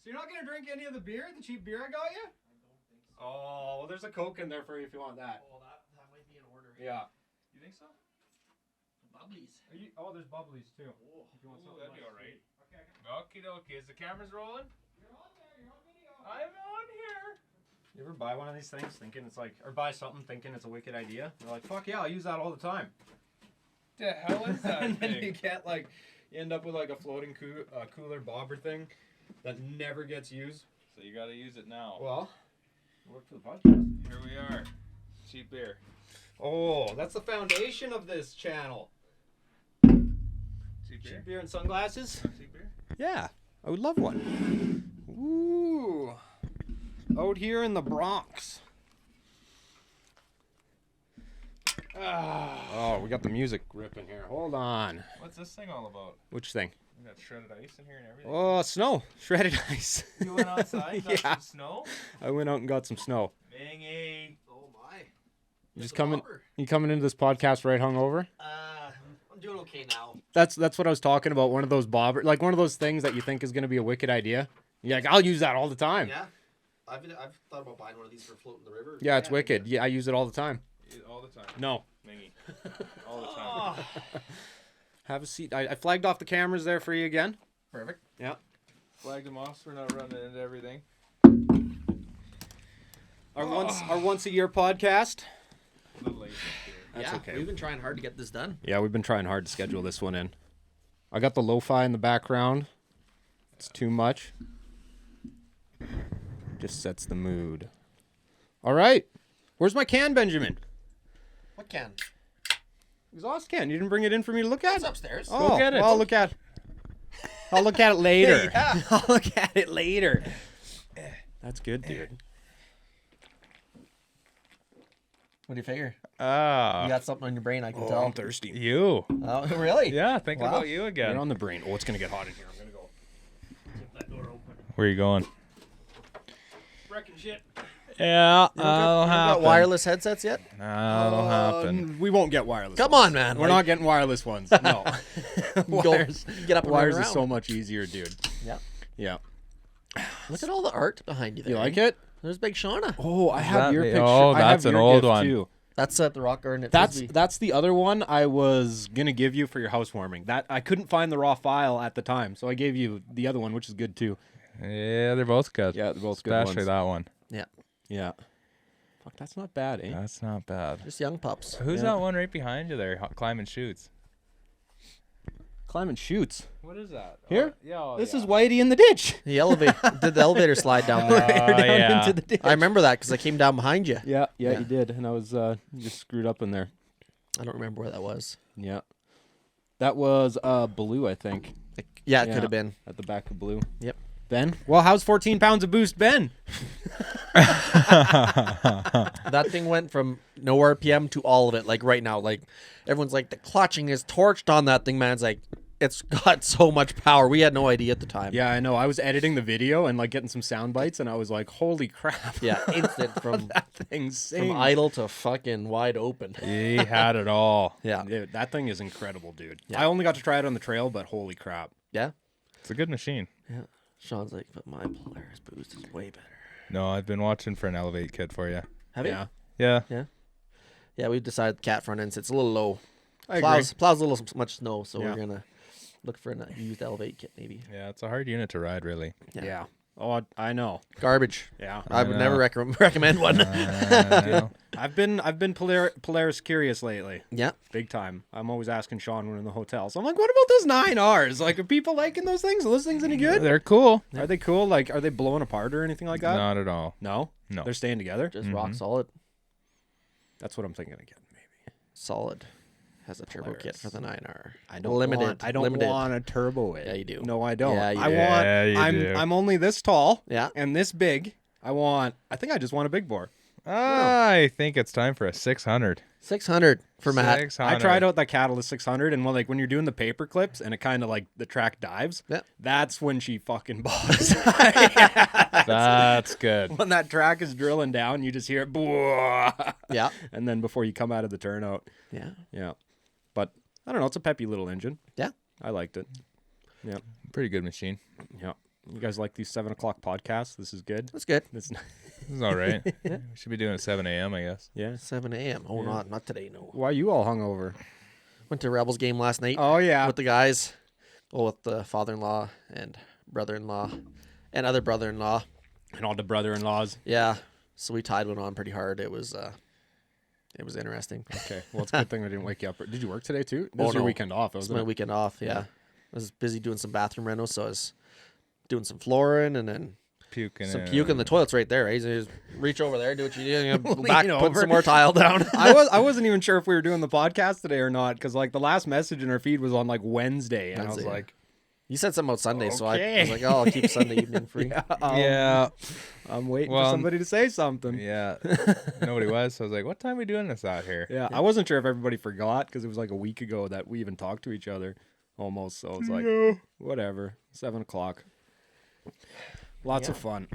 So you're not going to drink any of the beer, the cheap beer I got you? I don't think so. Oh, well, there's a Coke in there for you if you want that. Oh, that might be in order. Yeah. You think so? Bubblies. Oh, there's bubblies too. Oh, If you want something that'd be like alright. Okay. Okie dokie. Is the cameras rolling? You're on there. You're on video. I'm on here. You ever buy one of these things thinking it's like, or buy something thinking it's a wicked idea? You're like, fuck yeah, I'll use that all the time. The hell is that And then you thing? get like, you end up with like a floating cooler bobber thing that never gets used. So you gotta use it now. Well, work for the podcast. Here we are. Cheap beer. Oh, that's the foundation of this channel. Cheap beer? Cheap beer and sunglasses? Cheap beer? Yeah, I would love one. Ooh, out here in the Bronx. Oh, we got the music ripping here. Hold on. What's this thing all about? Which thing? We got shredded ice in here and everything. Oh, snow. Shredded ice. You went outside, got Yeah. some snow? I went out and got some snow. Bingy. Oh my. You just coming? You coming into this podcast right hungover? I'm doing okay now. That's what I was talking about. One of those bobber, like one of those things that you think is going to be a wicked idea. You're like, I'll use that all the time. Yeah. I've thought about buying one of these for floating the river. Yeah, it's wicked. Yeah, I use it all the time. All the time. No. Bingy. All the time. Have a seat. I flagged off the cameras there for you again. Perfect. Yeah. Flagged them off so we're not running into everything. Our once a year podcast. A little late this year. That's yeah, okay. we've been trying hard to get this done. Yeah, we've been trying hard to schedule this one in. I got the lo-fi in the background. It's too much. Just sets the mood. All right. Where's my can, Benjamin? What can? Exhaust can. You didn't bring it in for me to look at? It's upstairs. Oh, Go get it. Well, I'll look at it later. Yeah. I'll look at it later. That's good, dude. What do you figure? You Ah. got something on your brain, I can Oh, tell. I'm thirsty. You. Oh, really? Yeah, thinking Wow. about you again. You're on the brain. Oh, it's going to get hot in here. I'm going to go. That door open. Where are you going? Wrecking shit. Yeah, You got wireless headsets yet? That'll happen. We won't get wireless. Come ones. on, man. We're not getting wireless ones. No. Wires, Get up and wires run is around. so much easier, dude. Yeah. Yeah. Look at all the art behind you there. You like it? There's Big Shauna. Oh, I have that your me? picture. Oh, I have that's an your old gift, one. Too. That's at the Rock Garden at That's Frisbee. the other one I was gonna give you for your housewarming. That I couldn't find the raw file at the time, so I gave you the other one, which is good too. Yeah, they're both good. Yeah, they're both good Especially ones. that one. Yeah. Yeah. Fuck, that's not bad, eh? That's not bad. Just young pups. Who's Yeah. that one right behind you there, climbing chutes? Climbing chutes. What is that? Here? Oh, yeah. Oh, This yeah. is Whitey in the ditch. The elevator did the elevator slide down there. Oh, Down yeah. into the ditch. I remember that because I came down behind you. Yeah, Yeah. you did, and I was just screwed up in there. I don't remember where that was. Yeah. That was Blue, I think, Yeah, it Yeah. could have been. at the back of Blue. Yep. Ben? Well, how's 14 pounds of boost, Ben? That thing went from no RPM to all of it, like right now. Like everyone's like, the clutching is torched on that thing, man. It's like, it's got so much power. We had no idea at the time. Yeah, I know. I was editing the video and like getting some sound bites, and I was like, holy crap. Yeah, instant from That thing's sings. idle to fucking wide open. He had it all. Yeah. Dude, that thing is incredible, dude. Yeah. I only got to try it on the trail, but holy crap. Yeah. It's a good machine. Yeah. Sean's like, but my Polaris boost is way better. No, I've been watching for an Elevate kit for you. Have Yeah. Yeah. Yeah, we decided cat front ends. It's a little low. I Plows a little much snow, so Yeah. we're gonna look for a used Elevate kit maybe. Yeah, it's a hard unit to ride, really. Yeah. Oh, I know. Garbage. Yeah. I would never know. recommend one. I've been Polaris curious lately. Yeah. Big time. I'm always asking Sean when in the hotel. So I'm like, what about those 9Rs? Like, are people liking those things? Are those things any good? They're cool. Are they cool? Like, are they blowing apart or anything like that? Not at all. No? No. They're staying together? Just rock solid. That's what I'm thinking of getting, maybe. Solid. Has a turbo kit Polaris. for the 9R. I don't limited. want a turbo it. Yeah, you do. No, I don't. Yeah, you I do. want Yeah, you do. I'm only this tall Yeah. and this big. I think I just want a big bore. I think it's time for a 600. 600 for Matt. 600. I tried out that Catalyst 600, and when you're doing the paper clips and it kind of like the track dives, Yeah. that's when she fucking balls. That's good. When that track is drilling down, you just hear it, "Bwah," Yeah. and then before you come out of the turnout, Yeah. yeah. But I don't know, it's a peppy little engine. Yeah. I liked it. Yeah, Pretty good machine. yeah. You guys like these 7 o'clock podcasts? This is good. That's good. This, This is all right. We should be doing it 7 a.m., I guess. yeah. 7 a.m. Oh, Yeah. not today. No. Why are you all hungover? Went to Rebels game last night Oh yeah. with the guys. Well, with the father-in-law and brother-in-law and other brother-in-law. And all the brother-in-laws. Yeah. So we tied one on pretty hard. It was interesting. Okay. Well, it's a good thing I didn't wake you up. Did you work today too? This Oh, was your no. weekend off, It's wasn't my it? weekend off. Yeah. I was busy doing some bathroom renos, so I was doing some flooring and then Puking. some puking. The toilet's right there. Right? So you just reach over there, do what you do, and you go Lean back, put over. some more tile down. I wasn't even sure if we were doing the podcast today or not because like the last message in our feed was on like Wednesday, and I was Wednesday. like, You said something about Sunday, so I Okay. was like, oh, I'll keep Sunday evening free. Yeah. I'm waiting Well, for somebody to say something. Yeah. Nobody was. So I was like, what time are we doing this out here? Yeah, I wasn't sure if everybody forgot because it was like a week ago that we even talked to each other almost. So it's like, whatever, 7 o'clock. Lots of fun.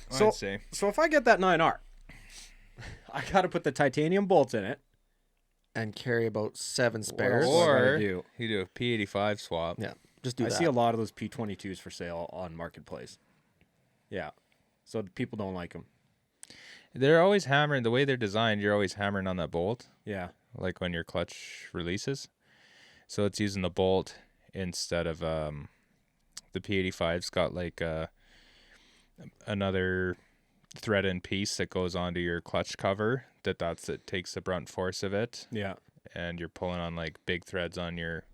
So, I'd say. so if I get that 9R, I got to put the titanium bolts in it. And carry about 7 spares. else do I gotta Or do? you do a P85 swap. Yeah, just do I that. see a lot of those P22s for sale on Marketplace. Yeah. So people don't like them. They're always hammering. The way they're designed, you're always hammering on that bolt, Yeah. like when your clutch releases. So it's using the bolt instead of the P85's got like another thread-in piece that goes onto your clutch cover. It takes the brunt force of it, Yeah. and you're pulling on like big threads on your.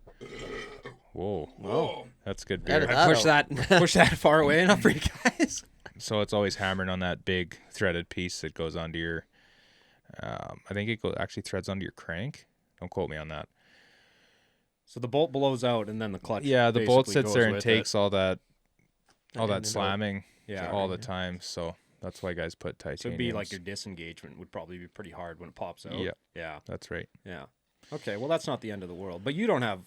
Whoa. That's good Edit beer. that Push out. push that far away enough for you guys. So it's always hammering on that big threaded piece that goes onto your. I think it actually threads onto your crank. Don't quote me on that. So the bolt blows out and then the clutch. Yeah, the bolt basically sits there goes and with takes all that in that and out. slamming Yeah. all the time. So that's why guys put So titanium. it'd be like your disengagement would probably be pretty hard when it pops out. Yeah. Yeah. That's right. Yeah. Okay. Well, that's not the end of the world. But you're not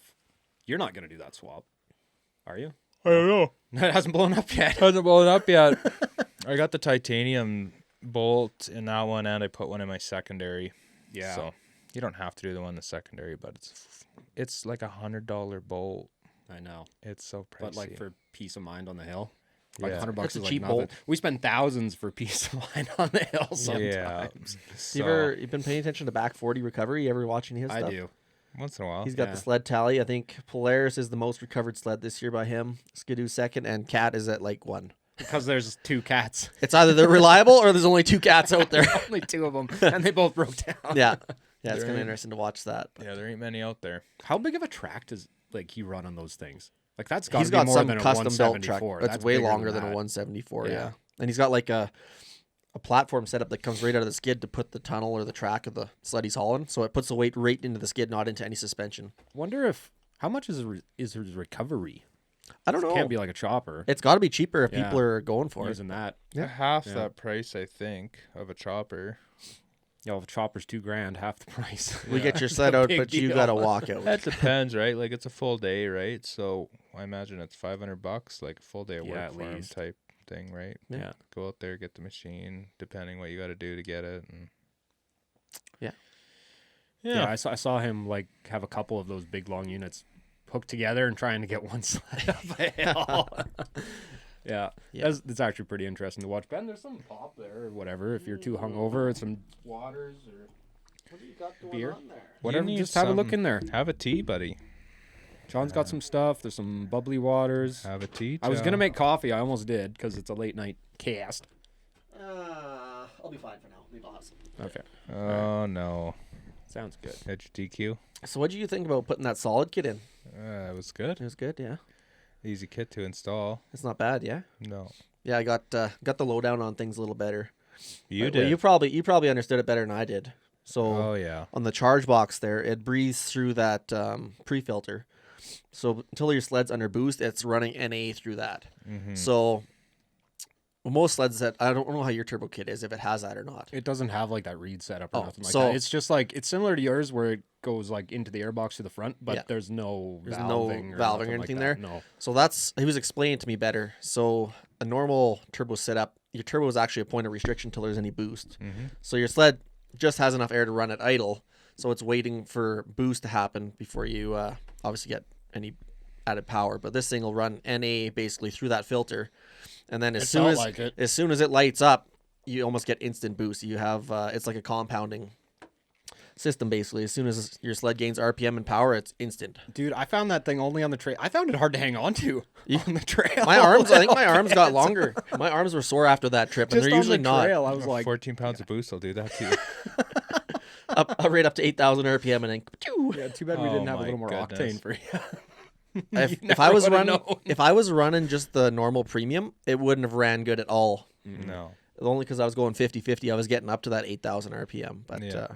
going to do that swap, are you? I don't know. It hasn't blown up yet. Hasn't blown up yet. I got the titanium bolt in that one, and I put one in my secondary. Yeah. So you don't have to do the one in the secondary, but it's like $100 bolt. I know. It's so pricey. But like for peace of mind on the hill, like Yeah. $100 That's a is like cheap nothing. bolt. We spend thousands for peace of mind on the hill sometimes. Yeah. You've been paying attention to Back 40 Recovery? You ever watching his I stuff? do. Once in a while. He's got Yeah. the sled tally. I think Polaris is the most recovered sled this year by him. Skidoo second, and Cat is at like 1. Because there's 2 cats. It's either they're reliable or there's only 2 cats out there. Only 2 of them. And they both broke down. Yeah, it's kind They're- of interesting to watch that. Yeah, there ain't many out there. How big of a track does like he run on those things? Like that's got He's to be got more some than a custom built truck 174. that's way bigger longer than a that. 174. Yeah. Yeah, and he's got like a platform setup that comes right out of the skid to put the tunnel or the track of the sled he's hauling. So it puts the weight right into the skid, not into any suspension. Wonder if how much is his recovery? I don't know. Can't be like a chopper. It's got to be cheaper if Yeah. people are going for it. Using that. Half Yeah. that price, I think, of a chopper. If a chopper's $2,000, half the price. We get your It's sled a out, big but you deal. got to walk out. That depends, right? Like it's a full day, right? So I imagine it's $500, like a full day of Yeah, work at for him least. type thing, right? Yeah. Go out there, get the machine, depending what you got to do to get it, and Yeah. Yeah, I saw him like have a couple of those big long units hooked together and trying to get one sled up a hill. Yeah, Yeah. It's actually pretty interesting to watch. Ben, there's some pop there or whatever. If you're too hungover, some waters or What do you got going beer. on there? Whatever, need just have a look something. in there. Have a tea, buddy. John's got some stuff. There's some bubbly waters. Have a tea. I was gonna John. make coffee. I almost did because it's a late night cast. I'll be fine for now. Maybe I'll have some. Okay, Oh no! sounds good. Had your DQ? So what do you think about putting that solid kit in? It was good. It was good, yeah. Easy kit to install. It's not bad, yeah. No, Yeah, I got the lowdown on things a little better. you Well, did. you probably understood it better than I did. So Oh yeah. on the charge box there, it breathes through that pre-filter. So until your sled's under boost, it's running NA through that. Mm-hmm. So most sleds that I don't know how your turbo kit is, if it has that or not. It doesn't have like that reed setup or Oh, nothing like so- that. It's just like it's similar to yours where it goes like into the airbox to the front, but Yeah. there's no There's no valving or valving or nothing anything like there? that. No. So he was explaining to me better. So a normal turbo setup, your turbo is actually a point of restriction until there's any boost. Mm-hmm. So your sled just has enough air to run at idle. So it's waiting for boost to happen before you obviously get any added power, but this thing will run NA basically through that filter, and then It felt like it. as soon as it lights up, you almost get instant boost. You have it's like a compounding system basically. As soon as your sled gains RPM and power, it's instant. Dude, I found that thing only on the trail. I found it hard to hang on to on the trail. My arms, I think my arms got longer. My arms were sore after that trip, and Just they're on usually the not. trail, I was like, 14 pounds of boost will do that to you. Up right up to 8,000 RPM, and then pachoo. yeah, too bad we Oh didn't have a my little more goodness. octane for you. If I was running just the normal premium, it wouldn't have ran good at all. No. Only because I was going 50-50, I was getting up to that 8,000 RPM. But Yeah.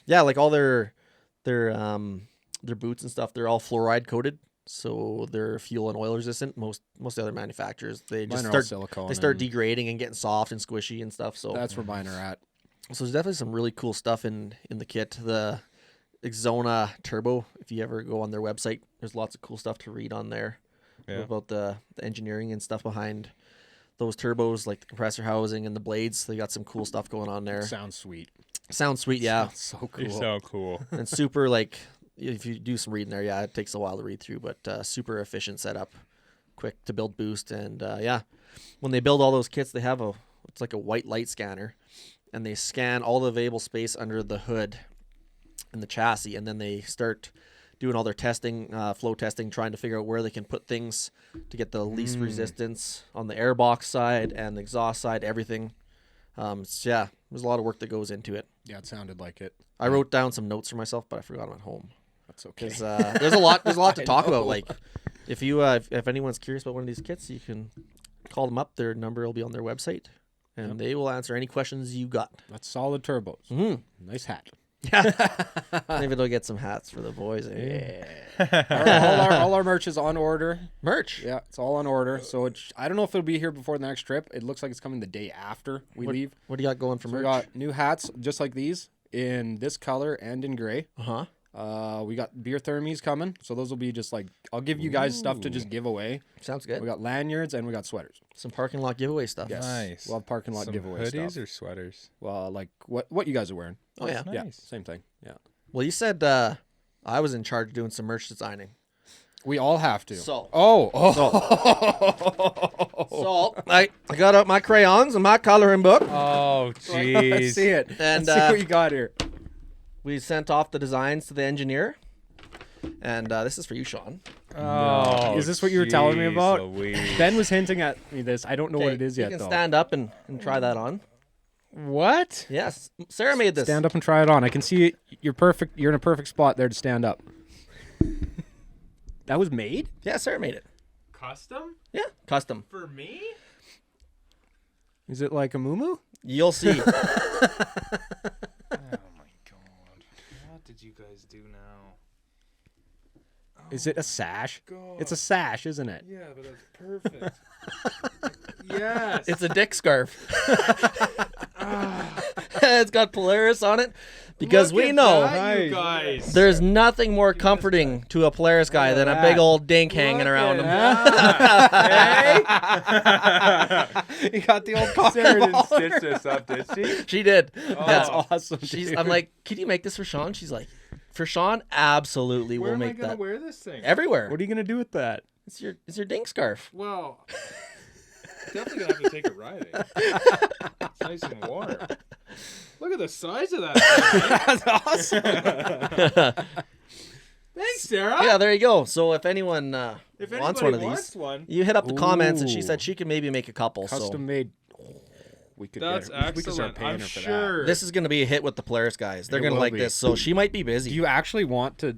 yeah, like all their boots and stuff, they're all fluoride coated, so they're fuel and oil resistant. Most other manufacturers, they just Mine are all start silicone. they start and degrading and getting soft and squishy and stuff. So That's where mine are at. So there's definitely some really cool stuff in the kit. The Exona Turbo, if you ever go on their website, there's lots of cool stuff to read on there about the engineering and stuff behind those turbos, like the compressor housing and the blades. They got some cool stuff going on there. Sounds sweet. Sounds sweet, yeah. Sounds so cool. You're so cool. And super, like, if you do some reading there, yeah, it takes a while to read through, but super efficient setup, quick to build boost. And yeah, when they build all those kits, they have it's like a white light scanner, and they scan all the available space under the hood and the chassis, and then they start doing all their testing, flow testing, trying to figure out where they can put things to get the least resistance on the airbox side and the exhaust side, everything. So yeah, there's a lot of work that goes into it. Yeah, it sounded like it. I wrote down some notes for myself, but I forgot them at home. That's okay. Because there's a lot to I talk know. about. Like, if you if anyone's curious about one of these kits, you can call them up. Their number will be on their website, and they will answer any questions you got. That's solid turbos. Mhm. Nice hat. Yeah, maybe they'll get some hats for the boys. all our merch is on order. Merch. Yeah, it's all on order. So I don't know if it'll be here before the next trip. It looks like it's coming the day after we leave. What do you got going for So we merch? got new hats just like these in this color and in gray. We got beer thermies coming. So those will be just like, I'll give you guys stuff to just give away. Sounds good. We got lanyards and we got sweaters. Some parking lot giveaway stuff. Yes. Nice. We'll have parking lot Some giveaway hoodies stuff. or sweaters? Well, like what you guys are wearing. Oh yeah. Nice. Yeah, same thing. Yeah. Well, you said I was in charge of doing some merch designing. We all have to. So I got out my crayons and my coloring book. Oh, Let's jeez. see it. And, Let's see what you got here. We sent off the designs to the engineer, and this is for you, Sean. Oh, Is this what you were telling me jeez about? Louise. Ben was hinting at me this. I don't know what Okay, it is you yet, can though. stand up and try that on. What? Yes, Sarah made this. Stand up and try it on. I can see it. You're perfect. You're in a perfect spot there to stand up. That was made? Yeah, Sarah made it. Custom Yeah, custom. for me? Is it like a muumuu? You'll see. Oh my god. What did you guys do now? Is it a sash? God. It's a sash, isn't it? Yeah, but that's perfect. Yes. It's a dick scarf. It's got Polaris on it because Look we at know that, you Nice. guys. there's nothing more comforting to a Polaris guy than a big old dink hanging around him. You got the old Sarah didn't cocker stitch this up, did she? She did. That's Yeah. awesome. I'm like, can you make this for Sean? She's like, for Sean, absolutely, Where we'll am I make gonna that wear this thing? everywhere. What are you gonna do with that? It's your dink scarf. Well, definitely gonna have to take it riding. It's nice and warm. Look at the size of that thing. That's awesome. Thanks, Sarah. Yeah, there you go. So if anyone If wants anybody one of wants these, one, you hit up the comments, and she Ooh. said she could maybe make a couple. Custom made. We could that's get her. We could start excellent. paying I'm her for sure. So this is gonna be a hit with the Polaris guys. They're It gonna will like be. this. So she might be that. busy. Do you actually want to?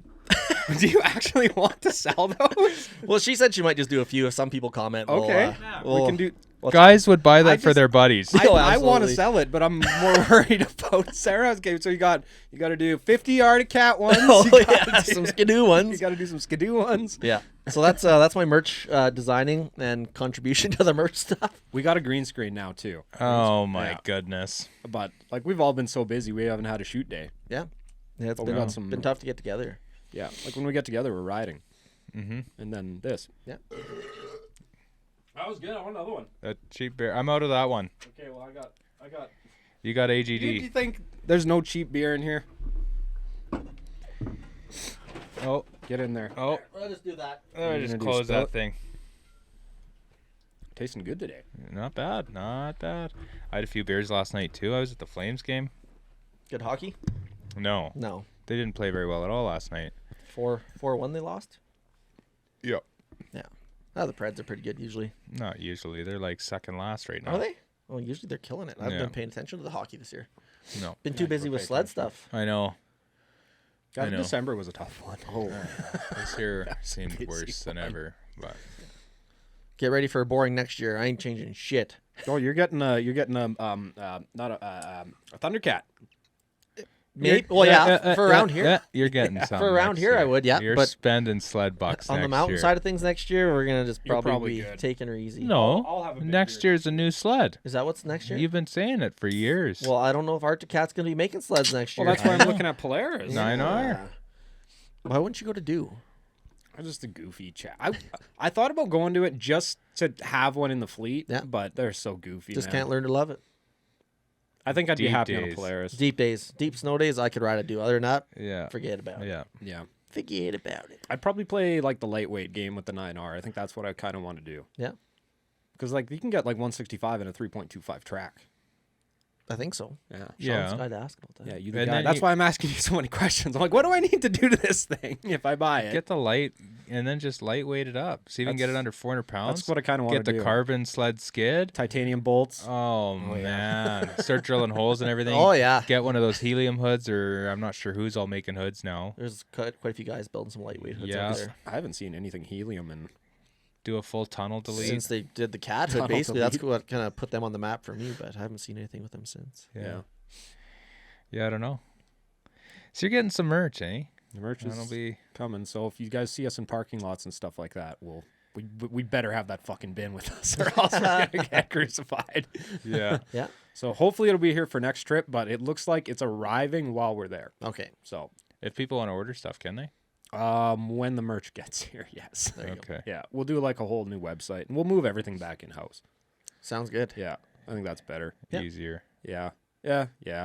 Do you actually want to sell those? Well, she said she might just do a few. If some people comment, Okay. we'll, We can do. Guys would buy that for just- their buddies. Oh, I want to absolutely. sell it, but I'm more worried about Sarah's game. So you got to do 50 Arctic Cat ones. Oh you yeah, gotta do- some skidoo You ones. got to do some skidoo ones. Yeah. So that's my merch designing and contribution to the merch stuff. We got a green screen now too. Oh my Yeah. goodness. But like we've all been so busy, we haven't had a shoot day. Yeah. Yeah, it's But we been, got some- been tough to get together. Yeah, like when we get together, we're riding, Mm-hmm. and then this. Yeah. That was good. I want another one. That cheap beer. I'm out of that one. Okay, well I got. You got Do AGD. you think there's no cheap beer in here? Oh, Get in there. Oh, I'll just do that. I you just gonna do closed spill that it? thing. Tasting good today. Not bad. Not bad. I had a few beers last night too. I was at the Flames game. Good hockey? No, No. they didn't play very well at all last night. 4-1 they lost? Yep. Yeah. Oh, the Preds are pretty good usually. Not usually. They're like second last right now. Are they? Well, usually they're killing it. I've Yeah. been paying attention to the hockey this year. No. Been too busy with sled stuff. I know. God, I know. December was a tough one. Oh. This year seemed busy worse than one. ever. But Get ready for a boring next year. I ain't changing shit. Oh, you're getting not a Thundercat. Maybe, well, yeah, for around here. Yeah, you're getting something. For around next here, year. I would, yeah, You're but spending sled bucks on the next mountain year. side of things next year, we're gonna just You're probably probably be good. taking her easy. No, I'll have a big next year. year's a new sled. Is that what's next year? You've been saying it for years. Well, I don't know if Arctic Cat's gonna be making sleds next year. Well, that's why I'm looking at Polaris. I know. Yeah. Why wouldn't you go to do? I'm just a goofy chat. I thought about going to it just to have one in the fleet, Yeah. but they're so goofy. Just man. can't learn to love it. I think I'd be Deep happy on a days. Polaris. Deep days, deep snow days, I could ride a do. Other than that, Yeah. forget about it. Yeah. Yeah. Forget about it. I'd probably play like the lightweight game with the 9R. I think that's what I kind of want to do. Yeah, Because like you can get like 165 in a 3.25 track. I think so. Yeah. Yeah. Sean's the guy to ask about that. Yeah, you the And guy. then That's you- why I'm asking you so many questions. I'm like, what do I need to do to this thing if I buy it? Get the light and then just lightweight it up. See if you can get it That's- under 400 pounds. That's what I kind of want Get to the do. carbon sled skid. Titanium bolts. Oh, man. Start drilling holes and everything. Oh yeah, Get one of those helium hoods, or I'm not sure who's all making hoods now. there's quite a few guys building some lightweight hoods Yeah. out there. I haven't seen anything helium in. Do a full tunnel delete. Since they did the cat hood, Tunnel basically, that's delete. what kind of put them on the map for me. But I haven't seen anything with them since. Yeah. Yeah, I don't know. So you're getting some merch, eh? The merch That'll is be. coming. So if you guys see us in parking lots and stuff like that, we better have that fucking bin with us, or else we're gonna get crucified. Yeah. Yeah. So hopefully it'll be here for next trip, but it looks like it's arriving while we're there. Okay. So If people want to order stuff, can they? when the merch gets here, yes. There you go. Okay. Yeah, we'll do like a whole new website, and we'll move everything back in house. Sounds good. Yeah, I think that's better. Yeah. Easier. Yeah.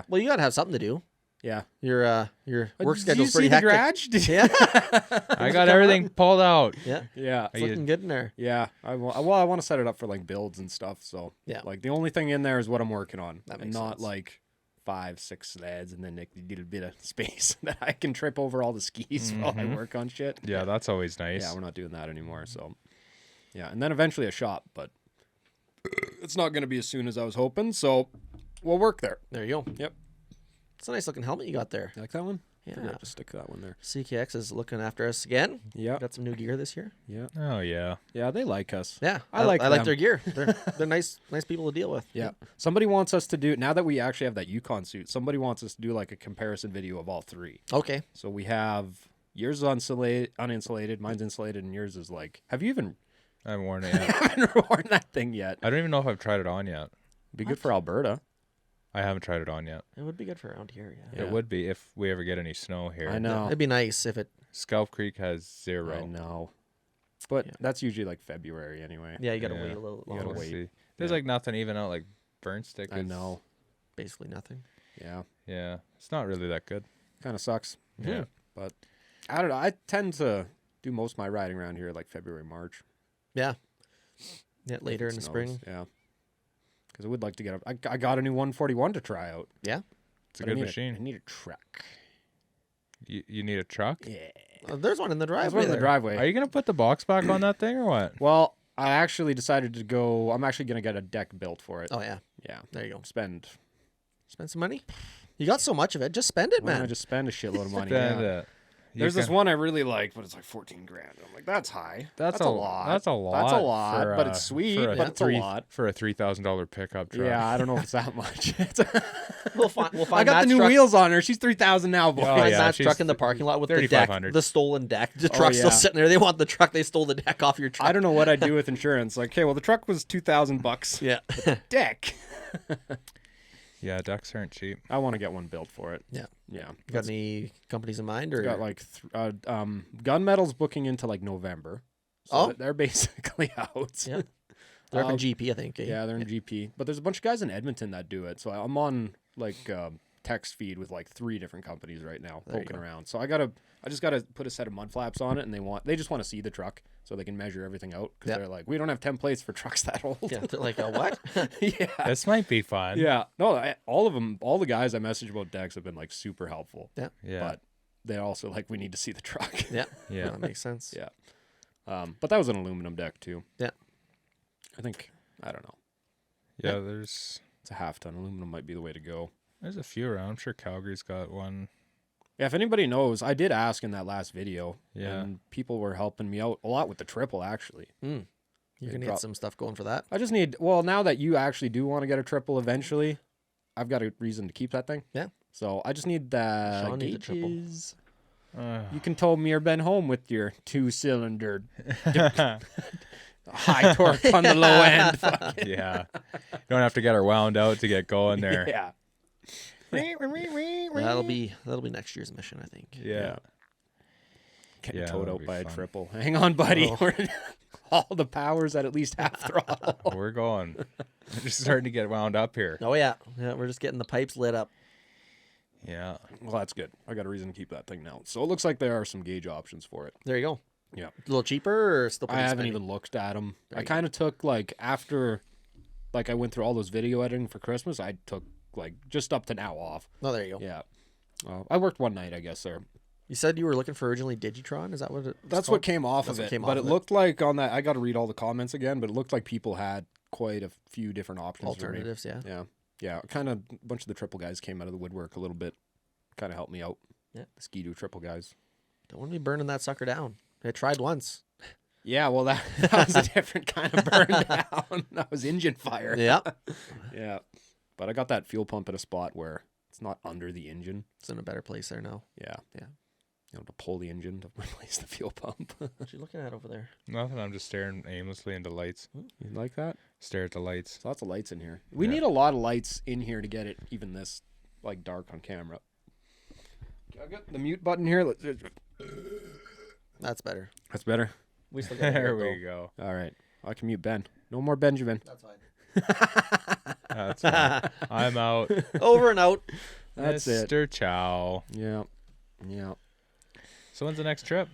Well, you gotta have something to do. Yeah. Your work Did schedule's you pretty see the hectic. garage? Did you- Yeah, I got everything pulled out. yeah. Yeah. It's looking good in there. Yeah. I want to set it up for like builds and stuff. So Yeah. like the only thing in there is what I'm working on, That and makes not sense. like 5-6 sleds, and then like, a little bit of space that I can trip over all the skis while I work on shit. Yeah, that's always nice. Yeah, we're not doing that anymore. So yeah, and then eventually a shop, but it's not going to be as soon as I was hoping. So we'll work there. There you go. Yep. It's a nice looking helmet you got there. You like that one? Yeah. Forgot to stick that one there. CKX is looking after us again. Yeah. Got some new gear this year. Yeah. Oh, yeah. Yeah, they like us. Yeah, I like I like them. their gear. They're nice people to deal with. Yeah. Somebody wants us to do, now that we actually have that Yukon suit, somebody wants us to do like a comparison video of all three. Okay. So we have yours is uninsulated, mine's insulated, and yours is like, have you even I haven't worn it yet. haven't worn that thing yet? I don't even know if I've tried it on yet. Be good for Alberta. I haven't tried it on yet. It would be good for around here. Yeah. Yeah. It would be if we ever get any snow here. I know. It'd be nice if it. Scalp Creek has 0. I know. But Yeah. that's usually like February anyway. Yeah, you gotta Yeah. wait a little You gotta longer. wait. See. There's Yeah. like nothing even out like burn stick. I know. Basically nothing. Yeah. Yeah. It's not really that good. Kind of sucks. Yeah. But I don't know. I tend to do most of my riding around here like February, March. Yeah. Yeah, if later it in the snows. spring. Yeah. Because I would like to get I got a new 141 to try out. Yeah. It's a but I good need machine. I need a truck. You need a truck? Yeah. There's one in the driveway. There's one in the there. driveway. Are you going to put the box back on that thing or what? Well, I actually decided to go. I'm actually going to get a deck built for it. Oh yeah. Yeah. There you go. Spend. Spend some money. You got so much of it. Just spend it, Why don't man. I just spend a shitload of money. Spend Yeah. it. There's this one I really like, but it's like 14 grand. I'm like, that's high. That's a lot. That's a lot. That's a lot, for but a- it's sweet, for a but it's a lot. For a $3,000 pickup truck. Yeah, I don't know if it's that much. We'll find I got Matt's the new truck, wheels on her. She's 3,000 now, boy. Oh, Find yeah, Matt's she's truck in the parking lot with the deck, 3,500. the stolen deck. The Oh, truck's yeah. still sitting there. They want the truck. They stole the deck off your truck. I don't know what I'd do with insurance. Like, okay, well, the truck was $2,000. Yeah. Deck. Yeah, decks aren't cheap. I want to get one built for it. Yeah. Yeah. Got any companies in mind, or Got like Gunmetal's booking into like November. So Oh. they're basically out. Yeah. They're up in Um, GP, I think. Eh? Yeah, they're in GP. But there's a bunch of guys in Edmonton that do it. So I'm on like text feed with like 3 different companies right now There you poking go. around. So I just gotta put a set of mud flaps on it, and they just want to see the truck so they can measure everything out because Yeah. they're like, we don't have templates for trucks that old. Yeah, they're like, what? Yeah. This might be fun. Yeah. No, all of them, all the guys I messaged about decks have been like super helpful. Yeah. Yeah. But they're also like, we need to see the truck. Yeah. Yeah. That makes sense. Yeah. But that was an aluminum deck too. Yeah. I think, I don't know. Yeah, there's It's a half ton. Aluminum might be the way to go. a few around. I'm sure Calgary's got one. Yeah, if anybody knows, I did ask in that last video. Yeah. And people were helping me out a lot with the triple, actually. You're going to get some stuff going for that. I just need, well, now that you actually do want to get a triple eventually, I've got a reason to keep that thing. Yeah. So I just need the Sean needs a triple. gauges. You can tow me or Ben home with your 2-cylinder high torque on the low end. Fucking- Yeah. You don't have to get her wound out to get going there. Yeah. That'll be next year's mission, I think. Yeah. Getting Yeah, towed that'll out be by a fun. triple. Hang on, buddy. Oh. We're all the powers at least half throttle. We're going. We're just starting to get wound up here. Oh, yeah. Yeah, we're just getting the pipes lit up. Yeah. Well, that's good. I got a reason to keep that thing now. So it looks like there are some gauge options for it. There you go. Yeah. A little cheaper or still I pretty haven't spendy? even looked at them. There I you kind of took like after, like I went through all those video editing for Christmas. I took like just up to now off. Oh, there you go. Yeah. I worked one night, I guess, there. You said you were looking for originally Digitron. Is that what it was That's called? what came off That's of what it. came But off it of it. looked like on that, I got to read all the comments again, but it looked like people had quite a few different options. for me. Alternatives, yeah. Yeah. Yeah. Kind of a bunch of the triple guys came out of the woodwork a little bit. Kind of helped me out. Yeah. The Ski-Doo triple guys. Don't want to be burning that sucker down. I tried once. Yeah, well, that was a different kind of burn down. That was engine fire. Yeah. Yeah. But I got that fuel pump at a spot where it's not under the engine. It's in a better place there now. Yeah. Yeah. You know, to pull the engine to replace the fuel pump. What you looking at over there? Nothing. I'm just staring aimlessly into lights. You like that? Stare at the lights. There's lots of lights in here. We Yeah. need a lot of lights in here to get it even this like dark on camera. I got the mute button here. That's better. That's better. We still got There we go. All right. I can mute Ben. No more Benjamin. That's fine. That's fine. I'm out. Over and out. That's it. Mr. Chow. Yeah. Yeah. So when's the next trip?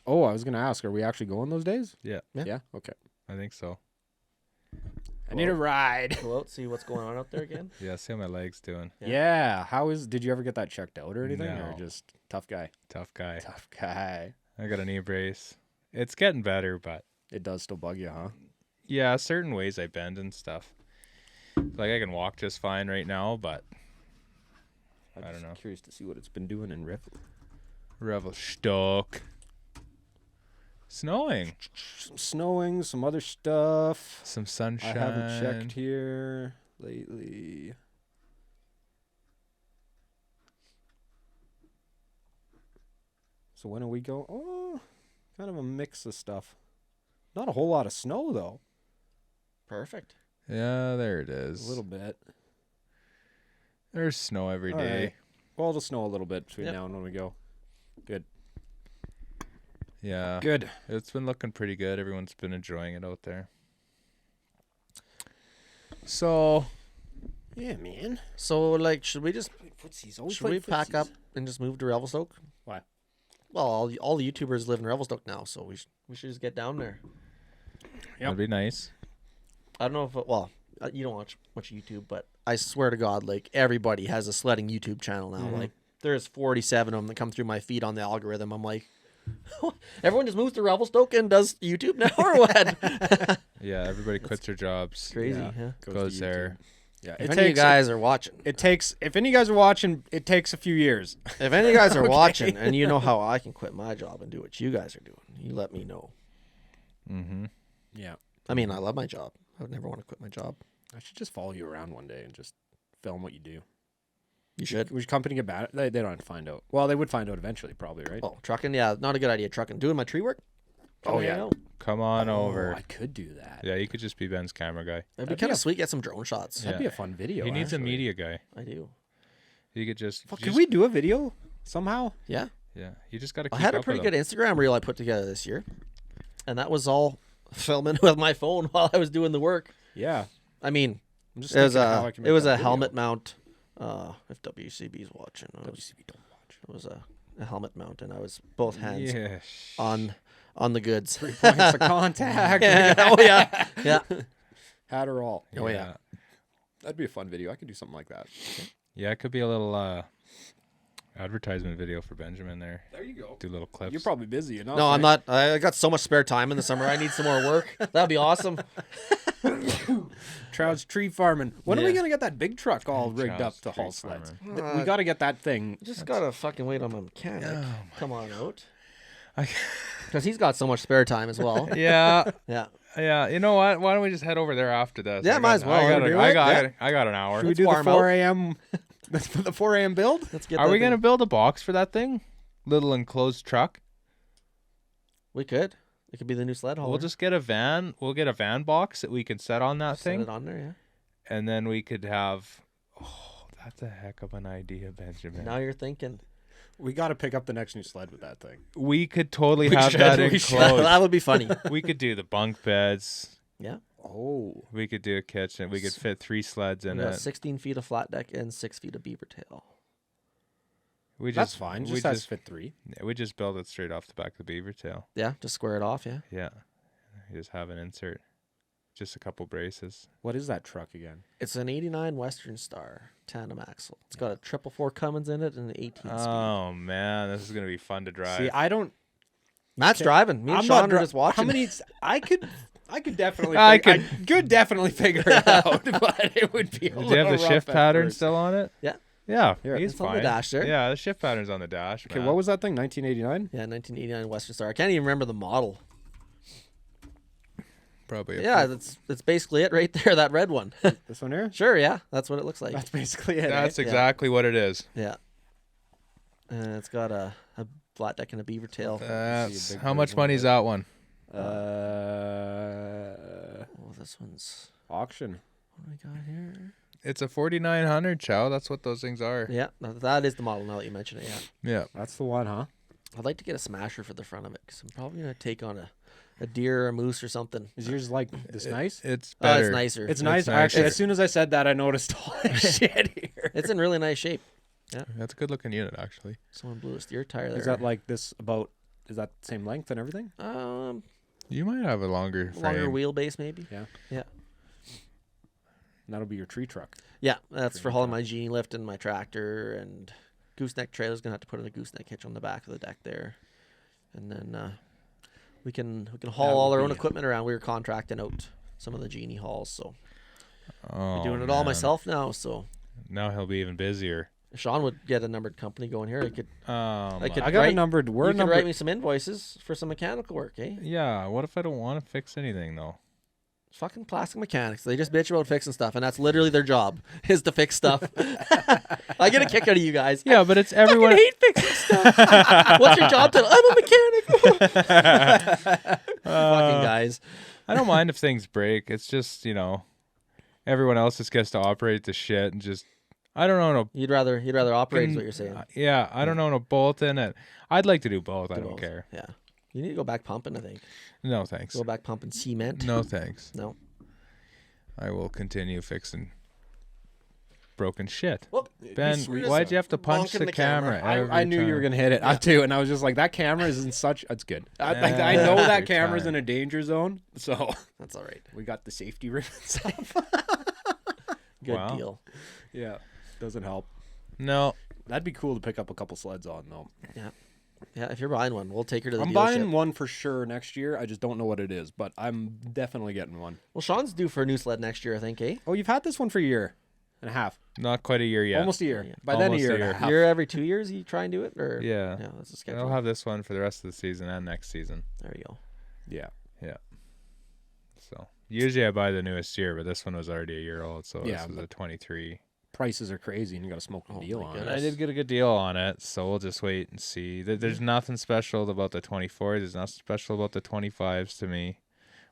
Oh, I was going to ask, are we actually going those days? Yeah, Yeah. Yeah. Okay. I think so. I need a ride. Go out, see what's going on out there again. Yeah, see how my leg's doing. Yeah. Did you ever get that checked out or anything? Or No. just tough guy? Tough guy. Tough guy. I got a knee brace. It's getting better, but It does still bug you, huh? yeah, certain ways I bend and stuff. Like I can walk just fine right now, but I'm I don't just know. Curious to see what it's been doing in Revel. Revelstock. Snowing. Some snowing, some other stuff. Some sunshine. I haven't checked here lately. So when are we going? Oh, kind of a mix of stuff. Not a whole lot of snow though. Perfect. Yeah, there it A is. little bit. There's snow every All day. right. Well, it'll snow a little bit between Yep. now and when we go. Good. Yeah. Good. It's been looking pretty good. Everyone's been enjoying it out there. So, Yeah, man. So, like, should we just Footsies. Always should we play pack up footsies. and just move to Revelstoke? Why? Well, all the YouTubers live in Revelstoke now, so we should just get down there. that'd be nice. I don't know if you don't watch much YouTube, but I swear to God, like everybody has a sledding YouTube channel now. Mhm. Like there's 47 of them that come through my feed on the algorithm. I'm like, everyone just moves to Revelstoke and does YouTube now, or what? Yeah, everybody quits their jobs. Crazy, Yeah. huh? Goes to there. YouTube. Yeah, If any of you guys are watching, If any of you guys are watching, it takes a few years. if any of you guys are Okay. watching, and you know how I can quit my job and do what you guys are doing, you let me know. Mm-hmm. Yeah. I mean, I love my job. I would never want to quit my job. I should just follow you around one day and just film what you do. You should. Would your company get bad? They don't have to find out. Well, they would find out eventually, probably, right? Oh, trucking? Yeah, not a good idea. Trucking. Doing my tree work? Oh, Coming yeah. out. Come on over. I could do that. Yeah, you could just be Ben's camera guy. It'd be That'd kind be of sweet. Get some drone shots. That'd be a fun video. He needs a actually. media guy. I do. You could just. Fuck, just can we do a video somehow? Yeah. Yeah, you just got to. I had a pretty good Instagram reel I put together this year, and that was all filming with my phone while I was doing the work. Yeah. I mean, I'm just it was thinking how I can it make was that a video. helmet mount If WCB's watching, WCB don't watch. it was a helmet mount, and I was both hands Yeah. on the goods. 3 points of contact. Yeah. Oh yeah, yeah. Hat or all. Oh yeah. That'd be a fun video. I could do something like that. Yeah, it could be a little advertisement video for Benjamin there. There you go. Do little clips. You're probably busy enough. No, I'm right? not. I got so much spare time in the summer. I need some more work. That'd be awesome. Trout's tree farming. When are we Yeah. gonna get that big truck all rigged up Trout's to tree haul sleds? farming. We got to get that thing. Just gotta fucking wait on my mechanic. Come on out. I- Because he's got so much spare time as well. Yeah. Yeah. Yeah, you know what? Why don't we just head over there after this? Yeah, might as well. I got an hour. Should we do the farm out. 4 a.m. the 4 a.m. build? Let's get. Are that we gonna thing. build a box for that thing? Little enclosed truck. We could. It could be the new sled hauler. We'll just get a van. We'll get a van box that we can set on that set thing, it on there. Yeah. and then we could have. Oh, that's a heck of an idea, Benjamin. Now you're thinking. We got to pick up the next new sled with that thing. We could totally We have should, that we should. enclosed. That would be funny. We could do the bunk beds. Yeah. Oh, We could do a kitchen. We could fit 3 sleds We in got it. 16 feet of flat deck and 6 feet of beaver tail. We that's just fine. We Just has just to fit 3. we just build it straight off the back of the beaver tail. Yeah, just square it off. Yeah. Yeah, you just have an insert, just a couple braces. What is that truck again? It's an 89 Western Star tandem axle. It's got a 444 Cummins in it and an 18 speed. Oh man, this is gonna be fun to drive. See, I don't. Matt's driving. Me and I'm Sean not are just watching. How many? I could definitely. I could definitely figure it out, but it would be. A Do you have the little shift rough at pattern first. still on it? Yeah. Yeah, Here, he's it's on fine. the dash there. Yeah, the shift pattern's on the dash. Okay, man. what was that thing? 1989. Yeah, 1989 Western Star. I can't even remember the model. Probably? Yeah, that's basically it right there. That red one. This one here. Sure. Yeah, that's what it looks like. That's basically it. That's eh? exactly what it is. Yeah. It's got a flat deck and a beaver tail. That's big how much version of money is it. that one? Oh, this one's. Auction. What do we got here? It's a 4900, Chow. That's what those things are. Yeah, that is the model. Now that you mention it, yeah. Yeah. That's the one, huh? I'd like to get a smasher for the front of it because I'm probably gonna take on a deer or a moose or something. Is yours like this nice? It's Oh, better. it's nicer. It's nice. nicer. Actually, as soon as I said that, I noticed all that shit here. It's in really nice shape. That's a good looking unit, actually. Someone blew a steer tire there. Is that like this about? Is that the same length and everything? You might have a longer frame. longer wheelbase maybe? Yeah. Yeah. And that'll be your tree truck. Yeah, that's for Pretty hauling tough. my genie lift and my tractor and gooseneck trailer's gonna have to put in a gooseneck hitch on the back of the deck there, and then we can haul That all would our own be- equipment around. We were contracting out some of the genie hauls, so Oh, I'm doing it all man. myself now. So Now he'll be even busier. Sean would get a numbered company going here. He could I could- I got a Right. numbered. We're you could numbered. write me some invoices for some mechanical work, eh? Yeah. What if I don't want to fix anything though? Fucking plastic mechanics. They just bitch about fixing stuff, and that's literally their job is to fix stuff. I get a kick out of you guys. Yeah, but it's I fucking everyone. hate fixing stuff. What's your job title? I'm a mechanic. Fucking guys. I don't mind if things break. It's just everyone else just gets to operate the shit and just. I don't know. You'd rather operate is what you're saying. Yeah, I don't know. No bolt in it. I'd like to do both. I Do don't both. care. Yeah. You need to go back pumping, I think. No thanks. Go back pumping cement. No thanks. No. I will continue fixing broken shit. Well, Ben, we're just why'd you have to punch bonking the the camera? camera. I knew you were gonna hit it. I too, and I was just like, that camera is in such. It's good. I know that Every camera's time. in a danger zone, so That's all right. we got the safety ribbons off. Good Wow. deal. Yeah, doesn't help. No. That'd be cool to pick up a couple sleds on though. Yeah, if you're buying one, we'll take her to the I'm dealership. buying one for sure next year. I just don't know what it is, but I'm definitely getting one. Well, Sean's due for a new sled next year, I think, eh? Oh, you've had this one for a year and a half, Not quite a year yet. almost a year. Yeah. By then, a Almost year a and a year. half. You're every 2 years you try and do it? Or Yeah. Yeah, that's a schedule. I'll have this one for the rest of the season and next season. There you go. Yeah. So usually I buy the newest year, but this one was already a year old, so Yeah, this is a 23. Prices are crazy, and you got to smoke a Oh deal my on goodness. it. I did get a good deal on it, so we'll just wait and see. There's nothing special about the 24s. There's nothing special about the 25s to me.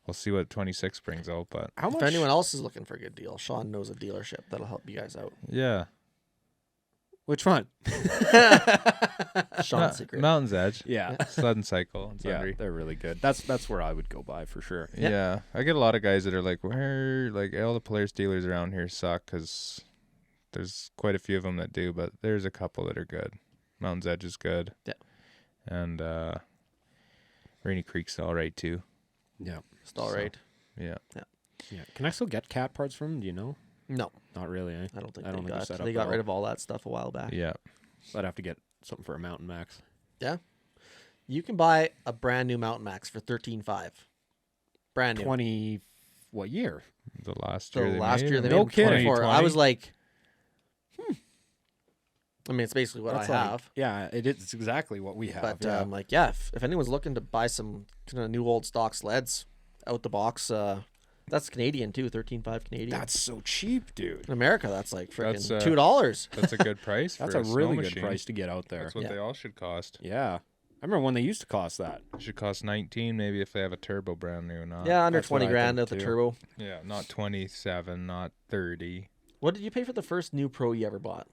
We'll see what 26 brings out, but How much? If anyone else is looking for a good deal, Sean knows a dealership that'll help you guys out. yeah. Which one? Sean's secret. Mountain's Edge, Yeah. Sled and Cycle, and Yeah, Sundry. they're really good. That's where I would go buy for sure. Yeah. Yeah, I get a lot of guys that are like, "Where like all the Polaris dealers around here suck because There's quite a few of them that do, but there's a couple that are good. Mountain's Edge is good. Yeah. And Rainy Creek's all right too. Yeah. It's all right. Yeah. Yeah. Can I still get cat parts from them? Do you know? No, Not really, eh? I don't think I don't they think they're got. set up They at got all. rid of all that stuff a while back. Yeah. So I'd have to get something for a Mountain Max. Yeah. You can buy a brand new Mountain Max for $13,500. Brand new. 20, what year? The last The year they last made year they them. No made kidding. 24. I 2020? was like, I mean, it's basically what That's I like- have. Yeah, it's exactly what we have. But yeah. like, yeah, if anyone's looking to buy some kind of new old stock sleds out the box, that's Canadian too, $13,500 Canadian. That's so cheap, dude. In America, that's like That's, freaking $2. That's a good price for That's a a snow really good machine. price to get out there. That's what Yeah. they all should cost. Yeah. I remember when they used to cost that. It should cost 19 maybe if they have a turbo brand new, not Yeah, under That's what 20 I grand think, out the too. turbo. yeah, not 27, not 30. What did you pay for the first new Pro you ever bought?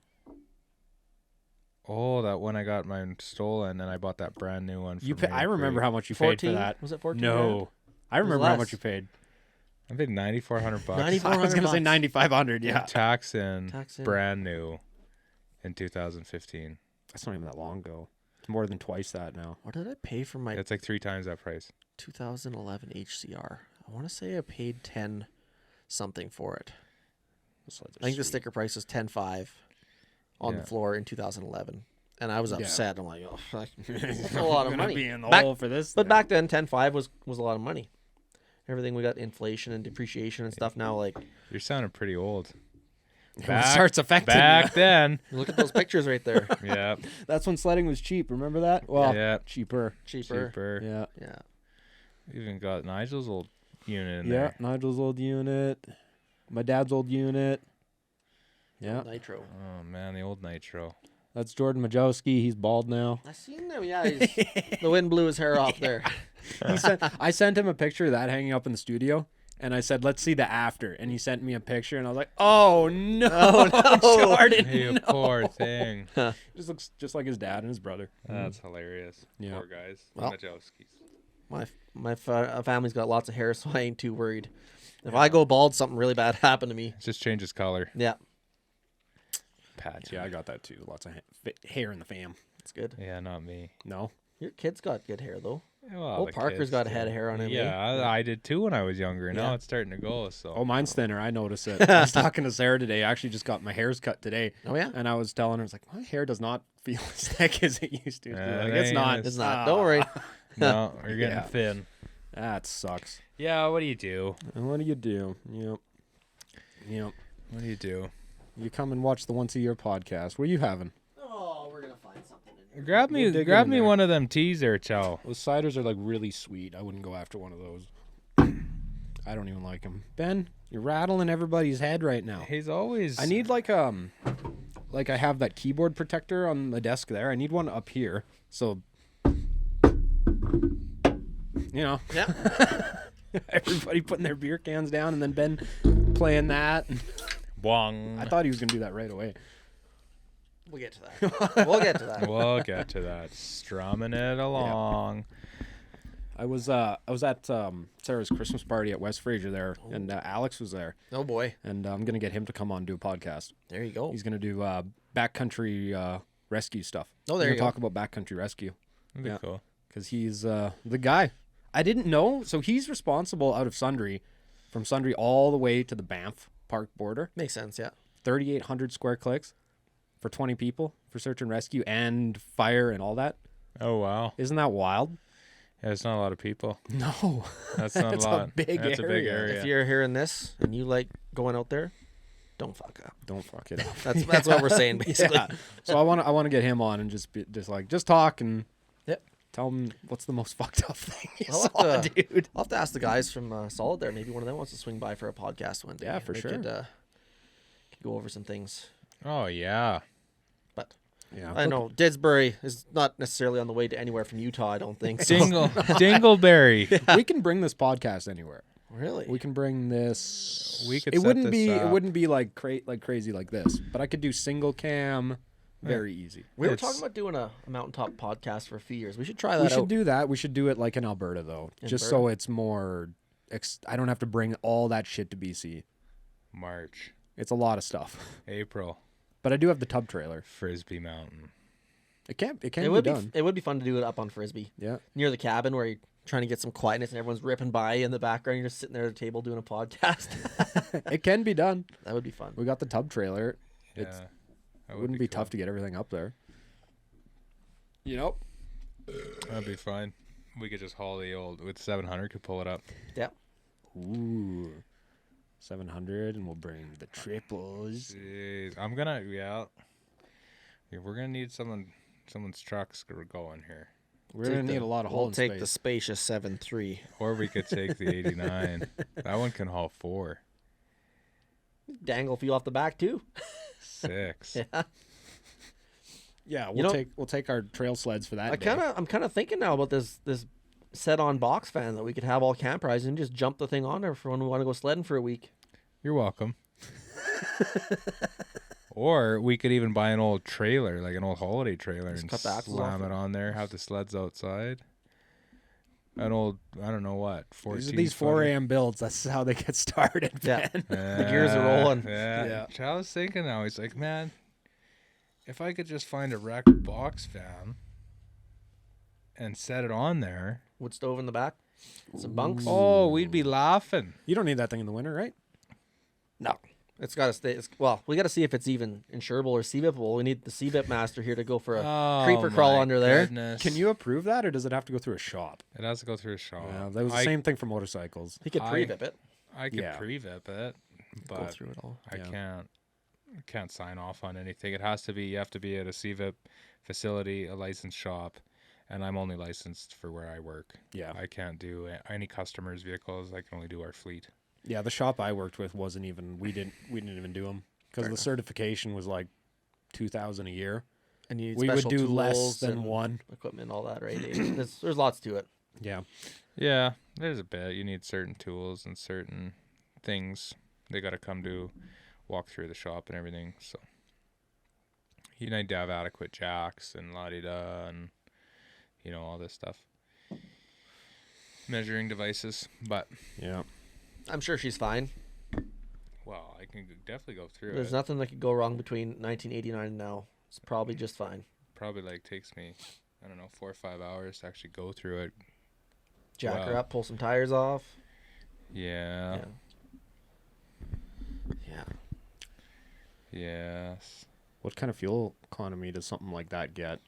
Oh, that one I got mine stolen, and I bought that brand new one. You from I Rainy remember Creek. how much you paid 14? for that. Was it 14 No. I remember how less. much you paid. I paid $9,400 bucks. 94 I was going to say $400. 9,500, yeah. Tax in, Tax in. brand new, in 2015. That's not even that long ago. It's more than twice that now. What did I pay for my It's like 3 times that price. 2011 HCR? I want to say I paid 10 something for it. I think the sticker price was 10.5 on Yeah. the floor in 2011, and I was Yeah. upset. I'm like, oh, that's a lot of Gonna money. be in the Back- hole for this. But thing. back then, 10.5 was a lot of money. Everything we got inflation and depreciation and stuff now. Like, You're sounding pretty old. When it starts affecting Back you. then. look at those pictures right there. Yeah. That's when sledding was cheap. Remember that? Well, Yeah. cheaper. Cheaper. Yeah. Yeah. Even got Nigel's old unit in Yeah. there. Nigel's old unit. My dad's old unit. Yeah. Nitro. Oh, man, the old Nitro. That's Jordan Majowski. He's bald now. I seen him. Yeah, the wind blew his hair off there. I sent him a picture of that hanging up in the studio, and I said, "Let's see the after." And he sent me a picture, and I was like, "Oh no, Jordan, Hey, no." poor thing. Just looks just like his dad and his brother. That's hilarious. Yeah. Poor guys. Well. Majowskis. My family's got lots of hair, so I ain't too worried. If I go bald, something really bad happened to me. Just changes color. Yeah, Patch. Yeah, I got that too. Lots of hair in the fam. it's good. Yeah, not me. No, Your kid's got good hair though. Well, Old the Parker's kids got a do. head of hair on him. eh? Yeah, I did too when I was younger. Now Yeah. it's starting to go. So. oh, mine's thinner. I noticed it. I was talking to Sarah today. I actually just got my hairs cut today, Oh yeah. and I was telling her, "I was like, my hair does not feel as thick as it used to." She's Yeah, like, it it's ain't not. as- It's not. Ah, Don't worry. No, we're getting Yeah. thin. That sucks. Yeah, what do you do? And what do you do? Yep. Yep. What do you do? You come and watch the once a year podcast. What are you having? Oh, we're gonna find something in here. Grab We'll dig grab in me there. one of them teas there, Chow. Those ciders are like really sweet. I wouldn't go after one of those. I don't even like them. Ben, you're rattling everybody's head right now. He's always. I need like I have that keyboard protector on the desk there. I need one up here. So you know, Yeah. everybody putting their beer cans down and then Ben playing that. Wong. I thought he was gonna do that right away. We'll get to that. We'll get to that. We'll get to that. Strumming it along. I was at Sarah's Christmas party at West Fraser there, and Alex was there, Oh boy. and I'm gonna get him to come on and do a podcast. There you go. He's gonna do backcountry rescue stuff. Oh, there We're you gonna go. talk about backcountry rescue That'd be Yeah. cool. because he's the guy. I didn't know, so he's responsible out of Sundre, from Sundre all the way to the Banff Park border. Makes sense. Yeah. 3,800 square clicks for 20 people for search and rescue and fire and all that. Oh wow. Isn't that wild? Yeah, it's not a lot of people. No, That's not That's a a lot. big That's a big area. area. If you're hearing this and you like going out there, don't fuck up. don't fuck it up. That's what we're saying basically. Yeah. So I want to get him on and just talk and Yep. tell him what's the most fucked up thing you I'll saw, have to- dude. I'll have to ask the guys from Solid there. Maybe one of them wants to swing by for a podcast one day. Yeah, for They sure. Could go over some things. Oh yeah. But Yeah, I know Didsbury is not necessarily on the way to anywhere from Utah. I don't think. So. Dingleberry. we can bring this podcast anywhere. Really? We can bring this. We could It set wouldn't this be. It up. wouldn't be like crazy like this. But I could do single cam, very easy. We were It's- talking about doing a mountaintop podcast for a few years. We should try that We should out. do that. We should do it like in Alberta though, just so it's more. I don't have to bring all that shit to BC. March, It's a lot of stuff. April. But I do have the tub trailer. Frisbee Mountain. It can It be would done. It would be fun to do it up on Frisbee Yeah. near the cabin where you're trying to get some quietness and everyone's ripping by in the background. You're just sitting there at a table doing a podcast. It can be done. That would be fun. We got the tub trailer. Yeah. It wouldn't be tough to get everything up there. You know? That'd be fine. We could just haul the old with 700. Could pull it up. Yeah. Ooh. 700, and we'll bring the triples. Jeez, we're gonna need someone's trucks going here, We're gonna need a lot of We'll hauling take space. the spacious 7.3. or we could take the 89. That one can haul 4, Dangle a few off the back too. 6. Yeah. Yeah, You know- we'll take our trail sleds for that. I'm kind of thinking now about this set on box fan that we could have all campers and just jump the thing on there for when we want to go sledding for a week. You're welcome. Or we could even buy an old trailer, like an old holiday trailer, Just and cut the axles slam off it on there. Have the sleds outside. An old, I don't know what, 14. These 4 a.m. builds. That's how they get started. Yeah. Ben. The gears are rolling. Yeah. I was thinking now, he's like, man, if I could just find a wrecked box fan and set it on there. Wood stove in the back. Some bunks. Oh, we'd be laughing. You don't need that thing in the winter, right? No. It's got to stay. Well, we got to see if it's even insurable or CVIPable. We need the CVIP master here to go for a creeper crawl my under there. goodness. Can you approve that, or does it have to go through a shop? It has to go through a shop. Yeah, that was the same thing for motorcycles. He could pre-VIP it. I could Yeah. pre-VIP it, Go but through it all. I Yeah. can't sign off on anything. It has to be, you have to be at a CVIP facility, a licensed shop, and I'm only licensed for where I work. Yeah. I can't do any customers' vehicles. I can only do our fleet. Yeah, the shop I worked with wasn't even. We didn't even do them because the certification was like $2,000 a year. And you need We would special do less tools than and one. equipment, all that, right? Dave? There's lots to it. Yeah. Yeah, there's a bit. You need certain tools and certain things. They got to come to walk through the shop and everything. So you need to have adequate jacks and la-di-da and, all this stuff. Measuring devices. But, Yeah. I'm sure she's fine. well, I can definitely go through There's it. nothing that could go wrong between 1989 and now. It's probably just fine. Probably takes me, 4 or 5 hours to actually go through it. Jack her Wow. up, pull some tires off. Yeah. Yeah. Yes. What kind of fuel economy does something like that get?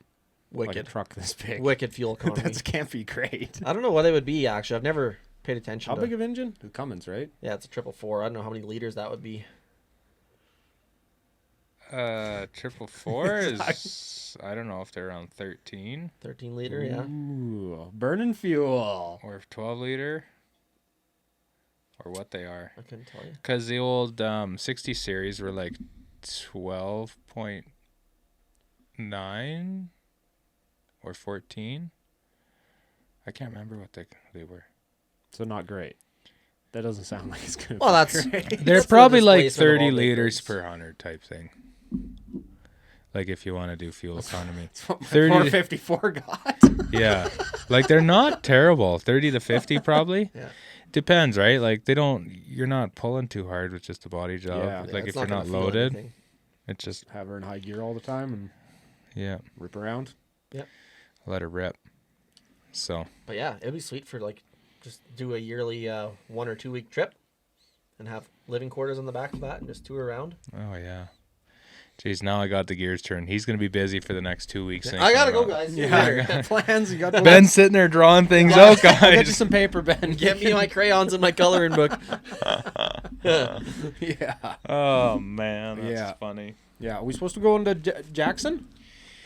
Wicked. Like a truck this big. Wicked fuel economy. That can't be great. I don't know what it would be, actually. I've never paid attention How to big of engine? The Cummins, right? Yeah, it's a 444. I don't know how many liters that would be. 444 is, I don't know if they're around 13 13 liter, yeah. Ooh, burning fuel. or 12 liter or what they are. I couldn't tell you. Because the old 60 series were like 12.9 or 14. I can't remember what they were. So not great. That doesn't sound like it's gonna. Well, be that's great. They're That's the probably like displacement of 30 all big liters rigs. per 100 type thing. Like if you want to do fuel economy. That's what my 30 454 got. Yeah. Like they're not terrible. 30 to 50 probably. Yeah. Depends, right? Like you're not pulling too hard with just a body job. Yeah. Like it's if you're gonna not feel loaded, anything. it's just, Have her in high gear all the time and yeah, rip around. let her rip. So, But yeah, it'd be sweet for just do a yearly 1 or 2 week trip and have living quarters on the back of that and just tour around. oh yeah. Jeez, now I got the gears turned. He's going to be busy for the next 2 weeks. I gotta go, thinking about- guys. See you later. Plans. You got to Ben's sitting there drawing things out, I'll get you guys. some paper, Ben. Get me my crayons and my coloring book. Yeah. Oh, man. That's Yeah. funny. Yeah. Are we supposed to go into Jackson?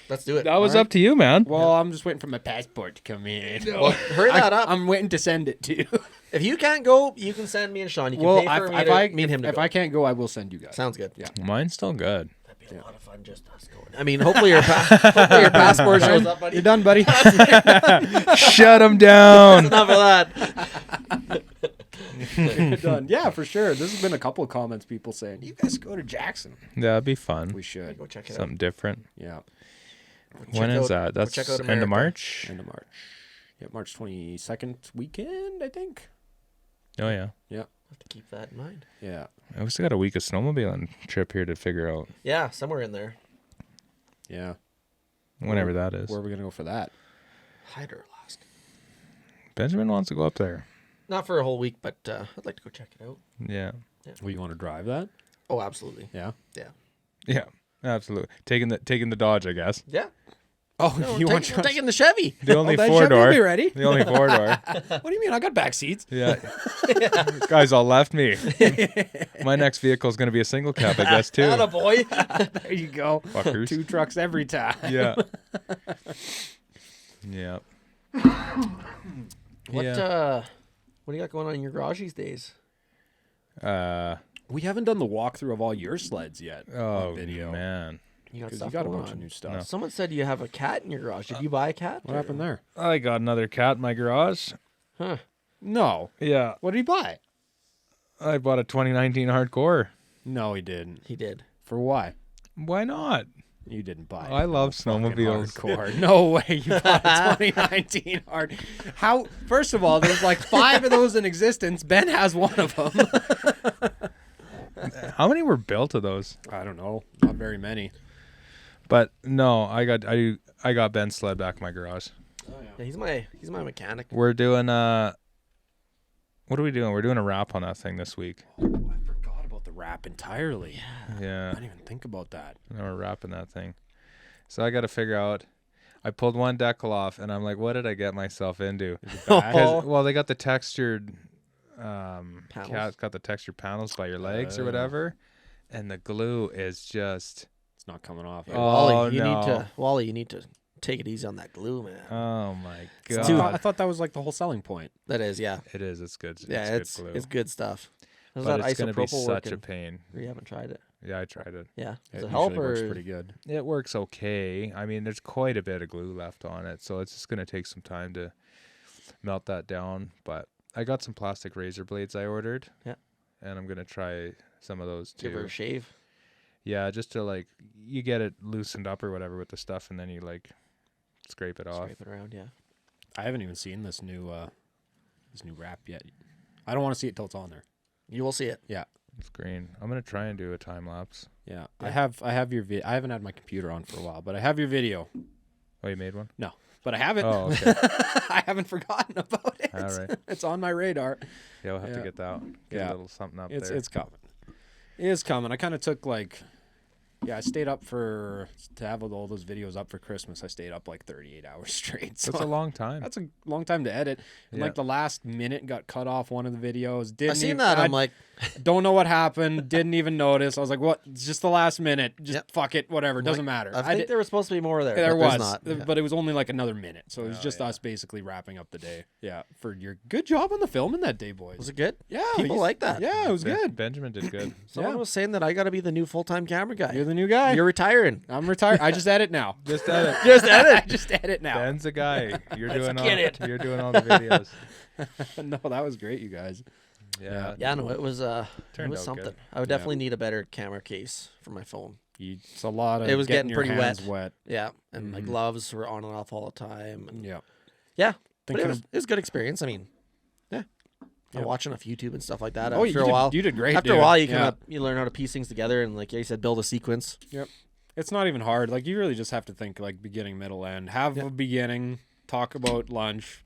Let's do it. That was All right. up to you, man. Well, I'm just waiting for my passport to come in. Well, hurry that up. I'm waiting to send it to you. If you can't go, you can send me and Sean. You can Well, pay for if I me and him to if go. I can't go, I will send you guys. Sounds good. Yeah. Mine's still good. That'd be a lot of fun just us going. I mean, hopefully your passport shows up, buddy. You're done, buddy. Shut him down. Enough of that. You're done. Yeah, for sure. There's been a couple of comments, people saying, you guys go to Jackson. That'd be fun. We should. Go check it Something different. Yeah. When is that? go That's check out end America. of March? End of March. Yeah, March 22nd weekend, I think. Oh, yeah. Yeah. have to keep that in mind. Yeah. We still got a week of snowmobiling trip here to figure out Yeah, somewhere in there. Yeah. whenever that is. Where are we gonna go for that? Hyderlast. Benjamin wants to go up there. Not for a whole week, but I'd like to go check it out. Yeah. Well, you want to drive that? Oh, absolutely. Yeah. Yeah. Yeah. Absolutely. Taking the Dodge, I guess. Yeah. Oh, No, you want we're taking the Chevy. The only that four Chevy will door. be ready. The only four door. What do you mean? I got back seats. Yeah. Guys all left me. My next vehicle is going to be a single cab, I guess, too. Boy. There you go. Fuckers. 2 trucks every time. Yeah. Yeah. What Yeah. what do you got going on in your garage these days? We haven't done the walkthrough of all your sleds yet. Oh, on video. man. You got Because stuff you got a going bunch on. of new stuff. No. Someone said you have a cat in your garage. Did you buy a cat? What happened there? I got another cat in my garage. Huh. No. Yeah. What did he buy? I bought a 2019 Hardcore. No, he didn't. He did. For why? Why not? You didn't buy it. I love Fucking snowmobiles. hardcore. No way you bought a 2019 hard. How? First of all, there's like 5 of those in existence. Ben has one of them. How many were built of those? I don't know. Not very many. But no, I got Ben's sled back in my garage. Yeah, he's my mechanic. We're doing what are we doing? We're doing a wrap on that thing this week. Oh, I forgot about the wrap entirely. Yeah. I didn't even think about that. And we're wrapping that thing. So I got to figure out. I pulled one decal off, and I'm like, what did I get myself into? Bad? 'Cause, well, they got the textured Panels. got the textured panels by your legs or whatever, and the glue is just. It's not coming off. Oh, Wally, no. you need to take it easy on that glue, man. Oh my I god! thought that was like the whole selling point. That is, yeah. It is. It's good. Yeah, it's good glue. it's good stuff. How's But that it's gonna be isopropyl such a working? pain. You haven't tried it? Yeah, I tried it. Yeah. Does It it help usually works or pretty good. It works okay. I mean, there's quite a bit of glue left on it, so it's just gonna take some time to melt that down. But I got some plastic razor blades I ordered. Yeah. And I'm gonna try some of those too. give her a shave? Yeah, just to like you get it loosened up or whatever with the stuff, and then you like scrape it off. Scrape it around, yeah. I haven't even seen this new wrap yet. I don't want to see it till it's on there. You will see it. Yeah. It's green. I'm gonna try and do a time lapse. Yeah. Yeah. I have your I haven't had my computer on for a while, but I have your video. Oh, you made one? But I have it. Oh, okay. I haven't forgotten about it. All right. It's on my radar. Yeah, we'll have Yeah. to get that. Get Yeah. a little something up It's there. it's coming. It is coming. I kind of took I stayed up to have all those videos up for Christmas. I stayed up like 38 hours straight. So That's a long time. that's a long time to edit. And Yeah. like the last minute got cut off one of the videos. I seen that. I'm like, don't know what happened. Didn't even notice. I was like, what? It's just the last minute. Just Yep. fuck it. Whatever. Doesn't matter. I think there was supposed to be more there. There but there's was, not. Yeah. but it was only like another minute. So it was Oh, just yeah. us basically wrapping up the day. Yeah. For your good job on the filming that day, boys. Was it good? Yeah. People like that. Yeah, it was good. Benjamin did good. Someone Yeah. was saying that I got to be the new full-time camera guy. You're the new guy. You're retiring. I'm retired. I just edit now. Just edit. Just edit. I just edit now. Ben's a guy. You're doing all. get it. You're doing all the videos. No, that was great, you guys. Yeah. Yeah, no, it was it Turned was out something. good. I would definitely need a better camera case for my phone. It's a lot of. It was getting your pretty hands wet. wet. Yeah, and my gloves were on and off all the time. And Yeah. yeah, but Thinking it was a good experience. I mean, yeah. Yeah. I'm watching enough YouTube and stuff like that. Oh, After you a did, while, you did great. after a dude. while, you Yeah. you learn how to piece things together and like you said, build a sequence. It's not even hard. Like you really just have to think like beginning, middle, end. Have a beginning. Talk about lunch,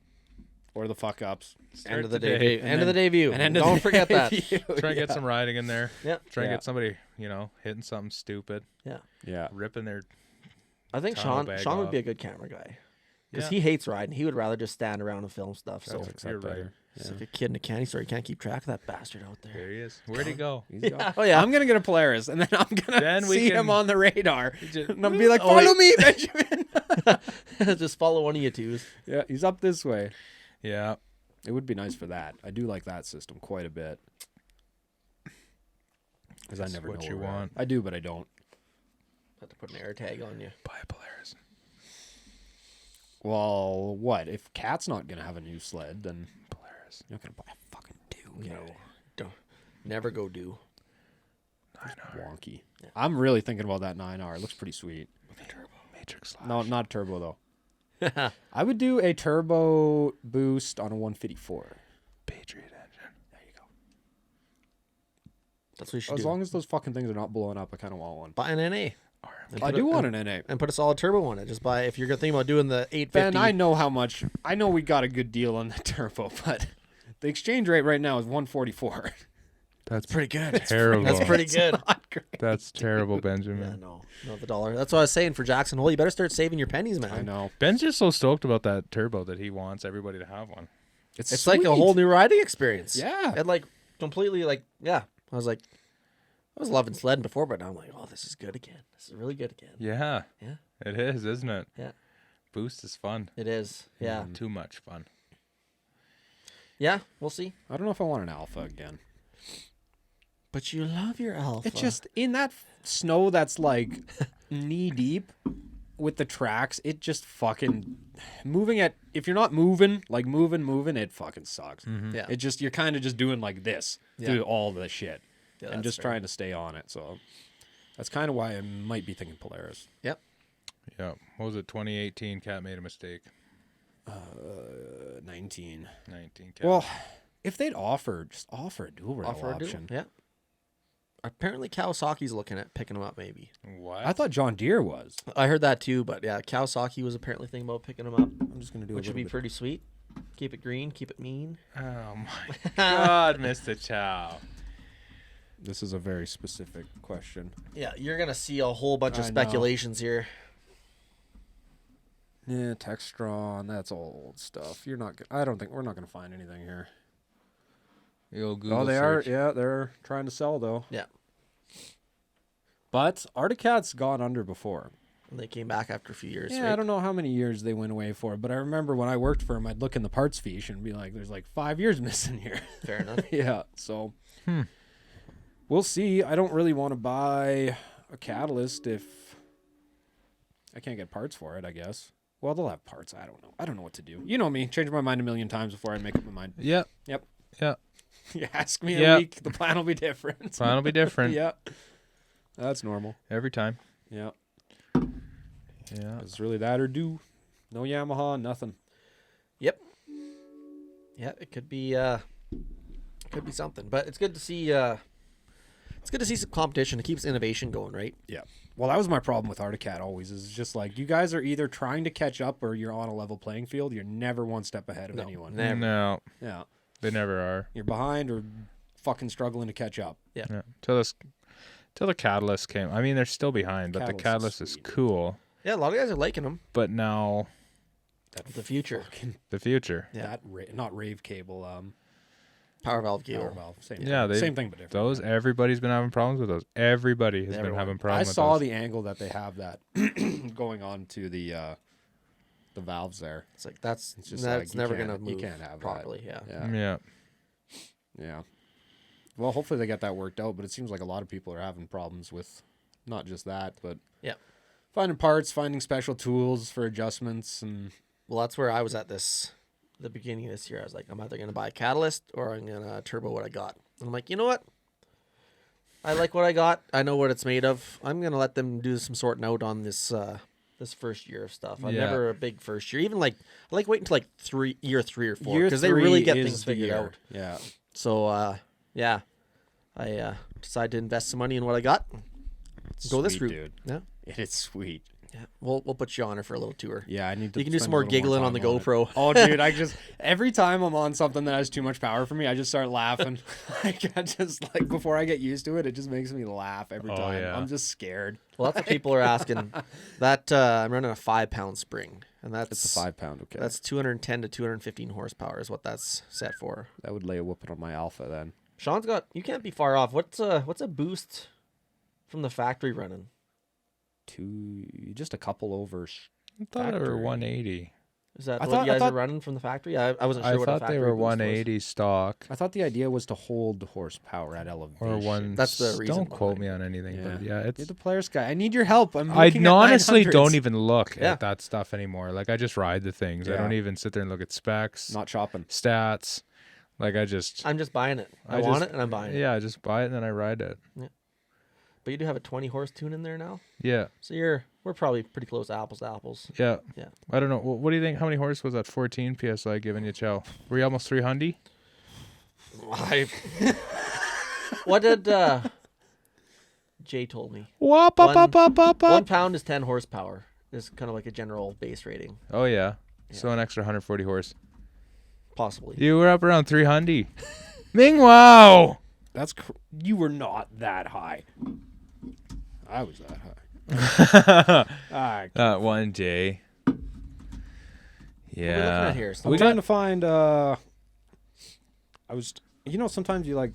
or the fuck ups. End of the the day, day. end of the day view. And end of Don't the forget that. day. Try and get some riding in there. Yeah. Try and Yeah. get somebody, hitting something stupid, Yeah. ripping their. I think Tunnel Sean bag would off. be a good camera guy because Yeah. he hates riding. He would rather just stand around and film stuff. So That's Accept You're that. right. it's like a kid in a candy store. You can't keep track of that bastard out there. There he is. Where'd he go? He's gone. Oh yeah. I'm gonna get a Polaris, and then I'm gonna Then we see him can- on the radar, just- and I'll be like, Oh, "Follow wait. me, Benjamin." just follow one of you twos. Yeah, he's up this way. Yeah. It would be nice for that. I do like that system quite a bit. Because I That's never what know you where- want. I do, but I don't. Have to put an air tag on you. Buy a Polaris. Well, what if Cat's not gonna have a new sled? Then Polaris. you're not gonna buy a fucking do. No, don't. Never go do. Wonky. Yeah. I'm really thinking about that 9R. It looks pretty sweet. Matrix Slash. No, not turbo though. I would do a turbo boost on a 154. Patriot engine. There you go. That's what you should As do. long as those fucking things are not blowing up, I kind of want one. Buy an NA. I do want an NA. And put a solid turbo on it. Just buy, if you're thinking about doing the 850. Ben, I know we got a good deal on the turbo, but the exchange rate right now is 144. That's pretty good. terrible. That's pretty good. Not great. That's terrible, Yeah, Benjamin. no, the dollar. That's what I was saying for Jackson Hole. You better start saving your pennies, man. I know. Ben's just so stoked about that turbo that he wants everybody to have one. It's like a whole new riding experience. Yeah. And like completely like, yeah. I was loving sledding before, but now I'm like, oh, this is good again. This is really good again. Yeah. Yeah. It is, isn't it? Yeah. Boost is fun. It is. Yeah. Too much fun. Yeah. We'll see. I don't know if I want an Alpha again. But you love your Alpha. It's just in that snow that's like knee deep with the tracks. It just fucking if you're not moving, it fucking sucks. Yeah. It just, you're kind of just doing like this through all the shit Yeah, and that's just fair. trying to stay on it. So that's kind of why I might be thinking Polaris. Yep. Yeah. What was it? 2018. Cat made a mistake. 19. 19. Cat. Well, if they'd just offer a dual rail Offer a dual. option. Yeah. Apparently Kawasaki's looking at picking them up maybe. What? I thought John Deere was. I heard that too, but yeah, Kawasaki was apparently thinking about picking them up, I'm just going to do which a would be little bit. pretty sweet. Keep it green, keep it mean. Oh my God, Mr. Chow. This is a very specific question. Yeah, you're going to see a whole bunch of I know. speculations here. Yeah, Textron, that's old stuff. You're not. I don't think we're not going to find anything here. The old Google They search. are. Yeah, they're trying to sell though. Yeah. But Arctic Cat's gone under before. And they came back after a few years, Yeah, right? I don't know how many years they went away for, but I remember when I worked for them, I'd look in the parts fiche and be like, "There's like 5 years missing here." Fair enough. Yeah, so we'll see. I don't really want to buy a catalyst if I can't get parts for it, I guess. Well, they'll have parts. I don't know. I don't know what to do. You know me. Change my mind a million times before I make up my mind. Yep. Yep. Yeah. You ask me a Yep. week, the plan will be different. Plan will be different. Yeah. That's normal. Every time. Yeah. Yeah. It's really that or do. No Yamaha, nothing. Yep. Yeah, it could be something, but it's good to see. It's good to see some competition. It keeps innovation going, right? Yeah. Well, that was my problem with Arctic Cat always. Is just like, you guys are either trying to catch up or you're on a level playing field. You're never one step ahead of anyone. Never. No, Yeah. they never are. You're behind or fucking struggling to catch up. Yeah. Till the Catalyst came. I mean, they're still behind, but the Catalyst Catalyst is is sweet. cool. Yeah, a lot of guys are liking them. But now The future. Fucking, the future. Yeah. not rave cable. Power valve Power cable. valve. Same Yeah, thing. Same thing, but different. Those everybody's been having problems with those. Everybody has been Everyone. having I problems. saw with those. the angle that they have that going on to the valves there. It's like that's just that's like, you never can't- gonna move you can't have that. properly. Yeah. Yeah. Yeah. Yeah. Well, hopefully they get that worked out, but it seems like a lot of people are having problems with not just that, but Yeah. finding parts, finding special tools for adjustments, and Well, that's where I was at the beginning of this year. I was like, I'm either gonna buy a catalyst or I'm gonna turbo what I got. And I'm like, you know what? I like what I got. I know what it's made of. I'm gonna let them do some sorting out on this this first year of stuff. I'm Yeah. never a big first year. Even like I like waiting until like year three or 4 year because they really 3 get is things the figured year. out. Yeah. So yeah, I decided to invest some money in what I got. Go this Sweet, route. dude. Yeah, It is sweet. yeah. We'll put you on her for a little tour. Yeah, I need to. You can do spend some a more little giggling on the time it. GoPro. Oh, dude, I just every time I'm on something that has too much power for me, I just start laughing. Like, I just like before I get used to it, it just makes me laugh every Oh, time. yeah. I'm just scared. Well, that's what people are asking. That I'm running a 5-pound spring, and that's It's a 5 pound. Okay, That's 210 to 215 horsepower is what that's set for. that would lay a whooping on my Alpha then. Sean's got. You can't be far off. What's a boost from the factory running? Just a couple over. I thought they were Factory. 180. Is that I what thought- you I guys thought- are running from the factory? I wasn't sure I what a thought factory they were boost was. 180 stock I thought the idea was to hold the horsepower at elevation. or one. That's the reason Don't quote behind me on anything, but Yeah. yeah, You're it's. the player's guy. I need your help. I'm I looking at honestly 900s. don't even look Yeah. at that stuff anymore. Like I just ride the things. I Yeah. don't even sit there and look at specs, Not shopping. stats. Like I just. I'm just buying it. I I want just- it, and I'm buying it. Yeah, I just buy it and then I ride it. But you do have a 20 horse tune in there now, Yeah. so we're probably pretty close to apples. Yeah. Yeah. I don't know. What do you think? How many horse was that 14 PSI giving you, Chow? Were you almost 300? I What did Jay told me? Wop, up, up, up, up, 1 up. pound is 10 horsepower. Is kind of like a general base rating, Oh, yeah. So an extra 140 horse. possibly. You were up around 300. Ming, wow. You were not that high. I was that high. That one, Jay. What are we looking Yeah. at here? I'm trying to find. I was. Sometimes you like.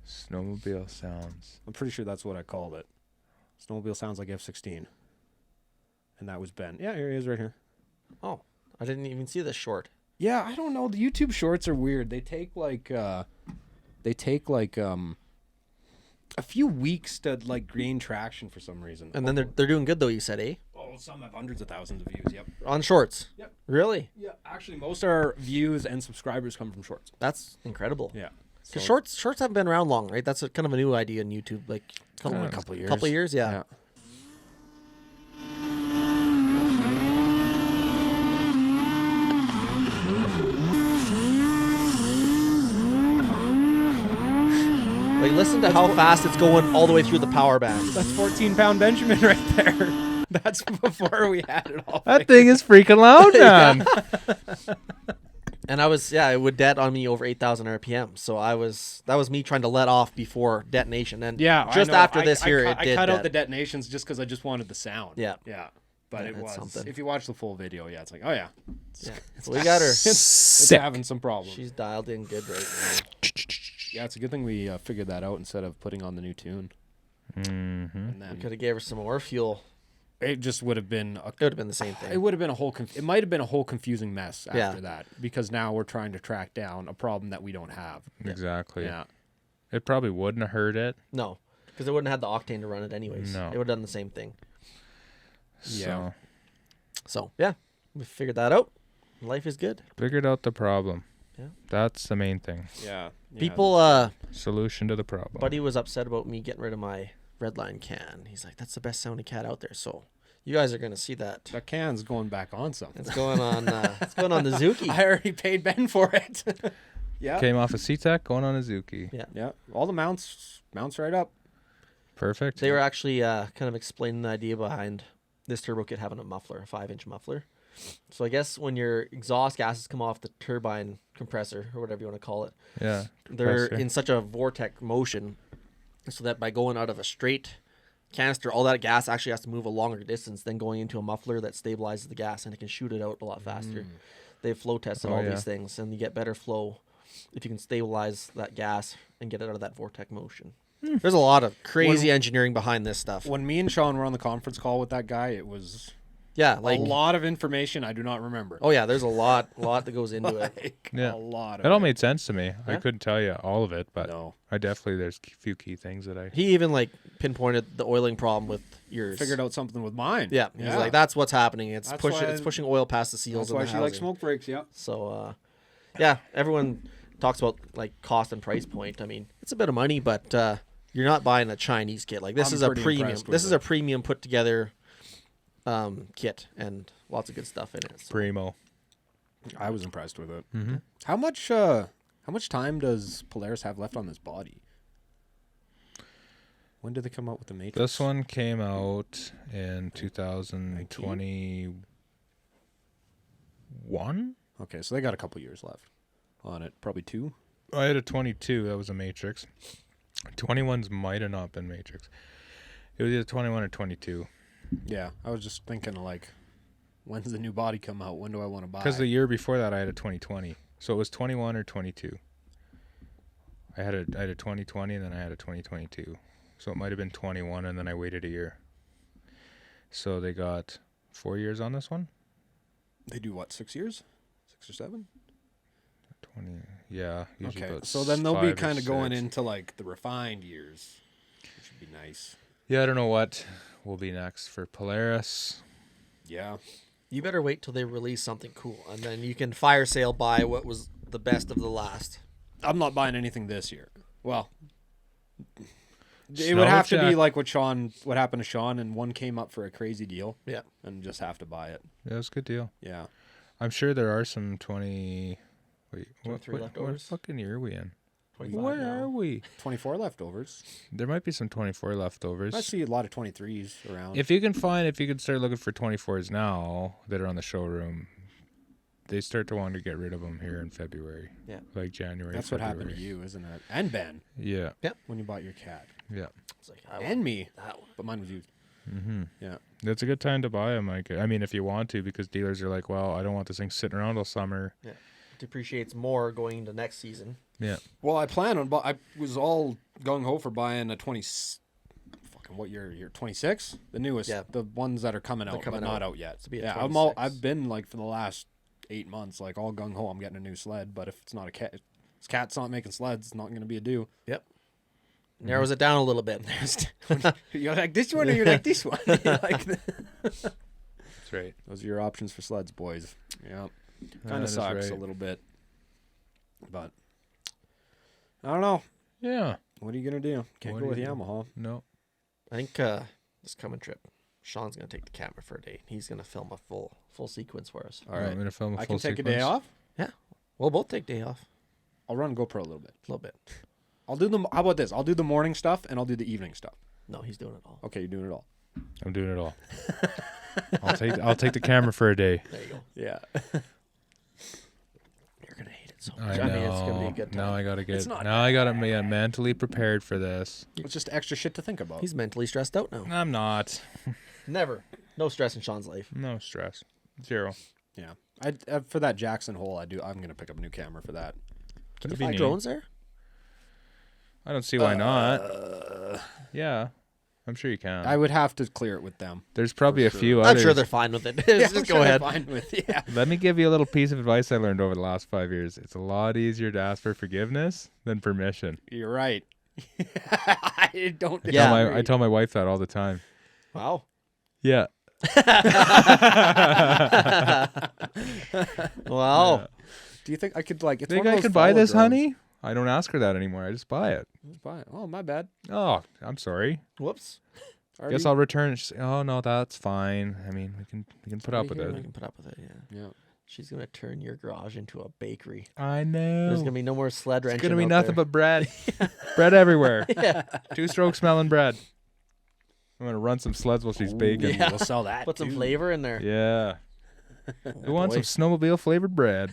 Snowmobile sounds. I'm pretty sure that's what I called it. Snowmobile sounds like F-16. And that was Ben. Yeah, here he is right here. Oh, I didn't even see this short. Yeah, I don't know. The YouTube shorts are weird. They take like a few weeks to like gain traction for some reason. And then they're doing good though. You said, eh? Oh, some have hundreds of thousands of views. Yep. On shorts. Yep. Really? Yeah. Actually, most of our views and subscribers come from shorts. That's incredible. Yeah. Because shorts haven't been around long, right? That's kind of a new idea in YouTube. Like a couple of years. Couple of years, yeah. Yeah. Like listen to how fast it's going all the way through the power band. That's 14-pound Benjamin right there. That's before we had it all. That thing is freaking loud, man. And it would det on me over 8,000 RPM. So that was me trying to let off before detonation. And just after this here, it did. I cut out det. the detonations just because I just wanted the sound. Yeah. Yeah. But Yeah, it that's was. something. If you watch the full video, yeah, it's like, oh yeah, Yeah. So we got her. it's having some problems. She's dialed in good right now. Yeah, it's a good thing we figured that out instead of putting on the new tune. Mm-hmm. And We then could have gave her some more fuel. it just would have been It would have been the same thing. It would have been it might have been a whole confusing mess after Yeah. that because now we're trying to track down a problem that we don't have. Exactly. Yeah. It probably wouldn't have hurt it. No, because it wouldn't have had the octane to run it anyways. No. It would have done the same thing. Yeah. So yeah, we figured that out. Life is good. So figured out the problem. Yeah. That's the main thing. Yeah. People, Solution to the problem. Buddy was upset about me getting rid of my Redline can. He's like, "That's the best sounding cat out there." So you guys are gonna see that. That can's going back on something. It's going on. It's going on the Zuki. I already paid Ben for it. Yeah. Came off a C-Tech, going on a Zuki. Yeah. Yeah. All the mounts right up. Perfect. They were actually kind of explaining the idea behind this turbo kit having a muffler, a 5-inch muffler. So I guess when your exhaust gases come off the turbine compressor or whatever you want to call it, Yeah. they're compressor. in such a vortex motion, so that by going out of a straight canister, all that gas actually has to move a longer distance than going into a muffler that stabilizes the gas and it can shoot it out a lot faster. They've flow tested Oh, all yeah. these things, and you get better flow if you can stabilize that gas and get it out of that vortex motion. There's a lot of crazy engineering behind this stuff. When me and Sean were on the conference call with that guy, it was Yeah, like a lot of information I do not remember. oh yeah, there's a lot that goes into it. Like, Yeah. a lot of It all made sense to me. I Yeah. couldn't tell you all of it, but No. I definitely there's a few key things that I He even like pinpointed the oiling problem with yours. Figured out something with mine. Yeah, he's like, that's what's happening. It's That's pushing. why- It's pushing oil past the seals. That's of why the she likes housing. smoke breaks, yeah. So, yeah, everyone talks about like cost and price point. I mean, it's a bit of money, but you're not buying a Chinese kit. Like this I'm is a pretty premium. impressed with This is it. a premium put together kit and lots of good stuff in it. So, primo. I was impressed with it. Mm-hmm. How much time does Polaris have left on this body? When did they come out with the Matrix? This one came out in 2021. Okay, so they got a couple years left on it. Probably 2. I had a 22. That was a Matrix. 21's might have not been Matrix. It was either 21 or 22. Yeah, I was just thinking like, when's the new body come out? When do I want to buy? Because the year before that, I had a 2020. So it was 21 or 22. I had a 2020, and then I had a 2022. So it might have been 21, and then I waited a year. So they got 4 years on this one? They do what, 6 years? 6 or 7? 20, yeah. Usually Okay, about so then they'll be 5 or kind of going 6. into like the refined years, which would be nice. Yeah, I don't know what will be next for Polaris. Yeah. you better wait till they release something cool, and then you can fire sale buy what was the best of the last. I'm not buying anything this year. Well, it would have to be Snowjack. like what happened to Sean, and one came up for a crazy deal, Yeah, and just have to buy it. Yeah, it's a good deal. Yeah. I'm sure there are some 20... Wait, 23 what leftovers. fucking year are we in? 25 Where now. are we? 24 leftovers. There might be some 24 leftovers. I see a lot of 23s around. If you can start looking for 24s now that are on the showroom, they start to want to get rid of them here in February. Yeah. Like January. That's February. what happened to you, isn't it? And Ben, Yeah. when you bought your cat. Yeah. It's like, I want And me. that one. But mine was used. Mm-hmm. Yeah. That's a good time to buy them. I mean, if you want to, because dealers are like, well, I don't want this thing sitting around all summer. Yeah. Depreciates more going into next season. Yeah. Well, I plan on. I was all gung ho for buying a 20. Fucking what year? Year 26. The newest. Yeah. The ones that are coming out, coming but not out. out yet. To be a Yeah. 26. I've been like for the last 8 months, like all gung ho. I'm getting a new sled, but if it's not a cat, if this cat's not making sleds. It's not going to be a do. Yep. Narrows it down a little bit. You're like this one, or you're like this one. Like, That's right. those are your options for sleds, boys. Yeah. That Kind of is sucks right. a little bit, but I don't know. Yeah. What are you gonna do? Can't What go do with you do? Yamaha. No. I think this coming trip, Sean's gonna take the camera for a day. He's gonna film a full sequence for us. All I'm right. going to film a I full can take sequence. a day off. We'll both take day off I'll run GoPro a little bit. a little bit. I'll do the. How about this? I'll do the morning stuff and I'll do the evening stuff. No, he's doing it all. Okay, you're doing it all. I'm doing it all. I'll take the camera for a day. There you go. Yeah. You're gonna hate it so I much. know. I mean, it's gonna be a good time. Now I gotta It's get. not Now I gotta be mentally prepared for this. It's just extra shit to think about. He's mentally stressed out now. I'm not. Never. No stress in Sean's life. No stress. Zero. Yeah. I for that Jackson hole, I'm gonna pick up a new camera for that. Can That'd you be fly neat. drones there? I don't see why not. Yeah, I'm sure you can. I would have to clear it with them. There's probably a sure. few I'm others. sure they're fine with it. Yeah, Just I'm go sure they're ahead. fine with yeah. Let me give you a little piece of advice I learned over the last 5 years. It's a lot easier to ask for forgiveness than permission. You're right. I don't. Yeah. I tell my wife that all the time. Wow. Yeah. Wow. Do you think I could like? It's Think one of I those could buy follow this, drones. honey? I don't ask her that anymore. I just buy it. Just buy it. Oh, my bad. Oh, I'm sorry. Whoops. Guess I'll return it. She's like, oh no, that's fine. I mean, we can put up with We it. can put up with it. Yeah. Yeah. She's gonna turn your garage into a bakery. I know. There's gonna be no more sled wrenching. It's gonna be out nothing there. but bread. Bread everywhere. Yeah. 2-stroke smelling bread. I'm gonna run some sleds while she's baking. Yeah. We'll sell that. Put some too. flavor in there. Yeah. Who wants boy. some snowmobile flavored bread?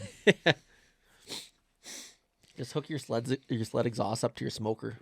Just hook your sled exhaust up to your smoker.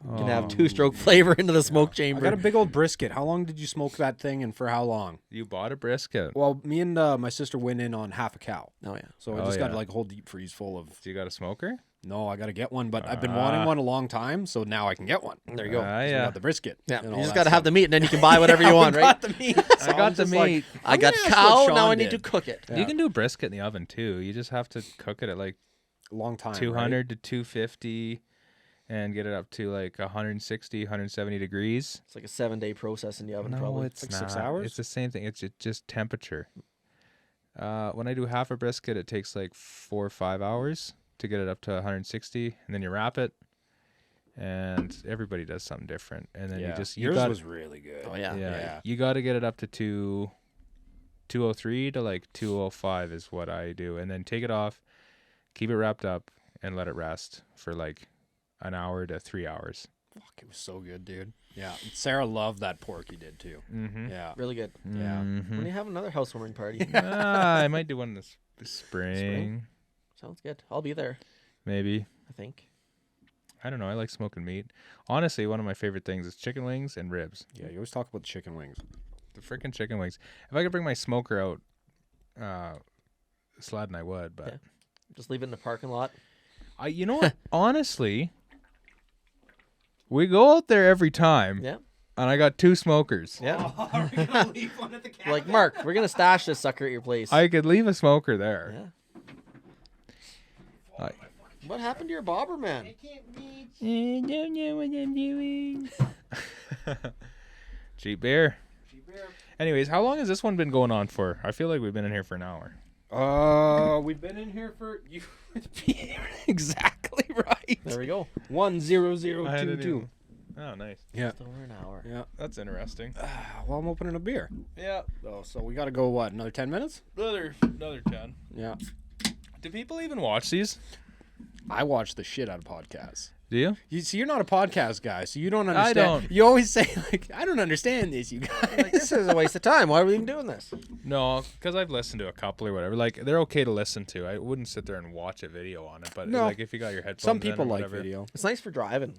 You can Oh. have 2-stroke flavor into the smoke I chamber. got a big old brisket. How long did you smoke that thing, and for how long? You bought a brisket. Well, me and my sister went in on half a cow, Oh yeah. so I Oh, just got yeah. like a whole deep freeze full of. Do you got a smoker? No, I got to get one, but I've been wanting one a long time, so now I can get one. There you go. So we yeah. got the brisket. Yeah. and You all just that got to have stuff. the meat, and then you can buy whatever you want, We right? got the meat. I got the meat. I got gonna ask cow. what Now Sean I need to did. cook it. Yeah. You can do brisket in the oven too. You just have to cook it at like Long time. 200 to 250 and get it up to like 160, 170 degrees. It's like a 7-day process in the oven, No, probably. it's Like not. 6 hours? It's the same thing. It's just temperature. When I do half a brisket, it takes like 4 or 5 hours to get it up to 160, and then you wrap it. And everybody does something different, and then Yeah. you Yours got was really good. Oh yeah. Yeah. you got to get it up to 203 to like 205 is what I do, and then take it off, keep it wrapped up, and let it rest for like an hour to 3 hours. Fuck, it was so good, dude. Yeah. Sarah loved that pork you did too. Mm-hmm. Yeah. Really good. Yeah. When do you have another housewarming party? I might do one this spring, Sounds good. I'll be there. maybe. I think. I don't know. I like smoking meat. Honestly, one of my favorite things is chicken wings and ribs. Yeah. You always talk about chicken wings. The freaking chicken wings. If I could bring my smoker out, sledding, I would. But Yeah. Just leave it in the parking lot. you know what? Honestly, we go out there every time, Yeah. and I got 2 smokers. Yeah. Are we gonna leave one at the cabin? Like Mark, we're gonna stash this sucker at your place. I could leave a smoker there. Yeah. I What happened to your bobber, man? don't know what I'm doing. Cheap beer. Anyways, how long has this one been going on for? I feel like we've been in here for an hour. We've been in here for you. Exactly right. There we go. 10022. Oh, nice. Yeah. Just over an hour. Yeah. That's interesting. Well, I'm opening a beer. Yeah. Oh, so we got to go what? Another 10 minutes? Another 10. Yeah. Do people even watch these? I watch the shit out of podcasts. Do you? You see, you're not a podcast guy, so you don't understand. don't. You always say like, I don't understand this, you guys. Like, this is a waste of time. Why are we even doing this? No, because I've listened to a couple or whatever. Like, they're okay to listen to. I wouldn't sit there and watch a video on it. But No. like, if you got your headphones Some in people or like whatever. video. It's nice for driving.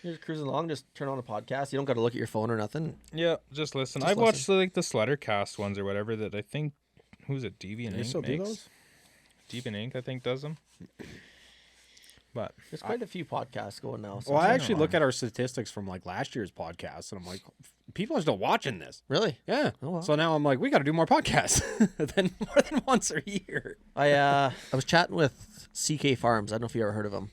You're just cruising along, just turn on a podcast. You don't got to look at your phone or nothing. Yeah, just listen. Just I've watched like the Sleddercast ones or whatever that I think, who's it, Deviant They Inc. still do makes? those? Deviant Inc. I think does them. But There's quite a few podcasts going now. So Well, I it's actually not look hard. at our statistics from like last year's podcast, and I'm like, people are still watching this. Really? Yeah. Oh, wow. So now I'm like, we got to do more podcasts than more than once a year. I was chatting with CK Farms. I don't know if you ever heard of him.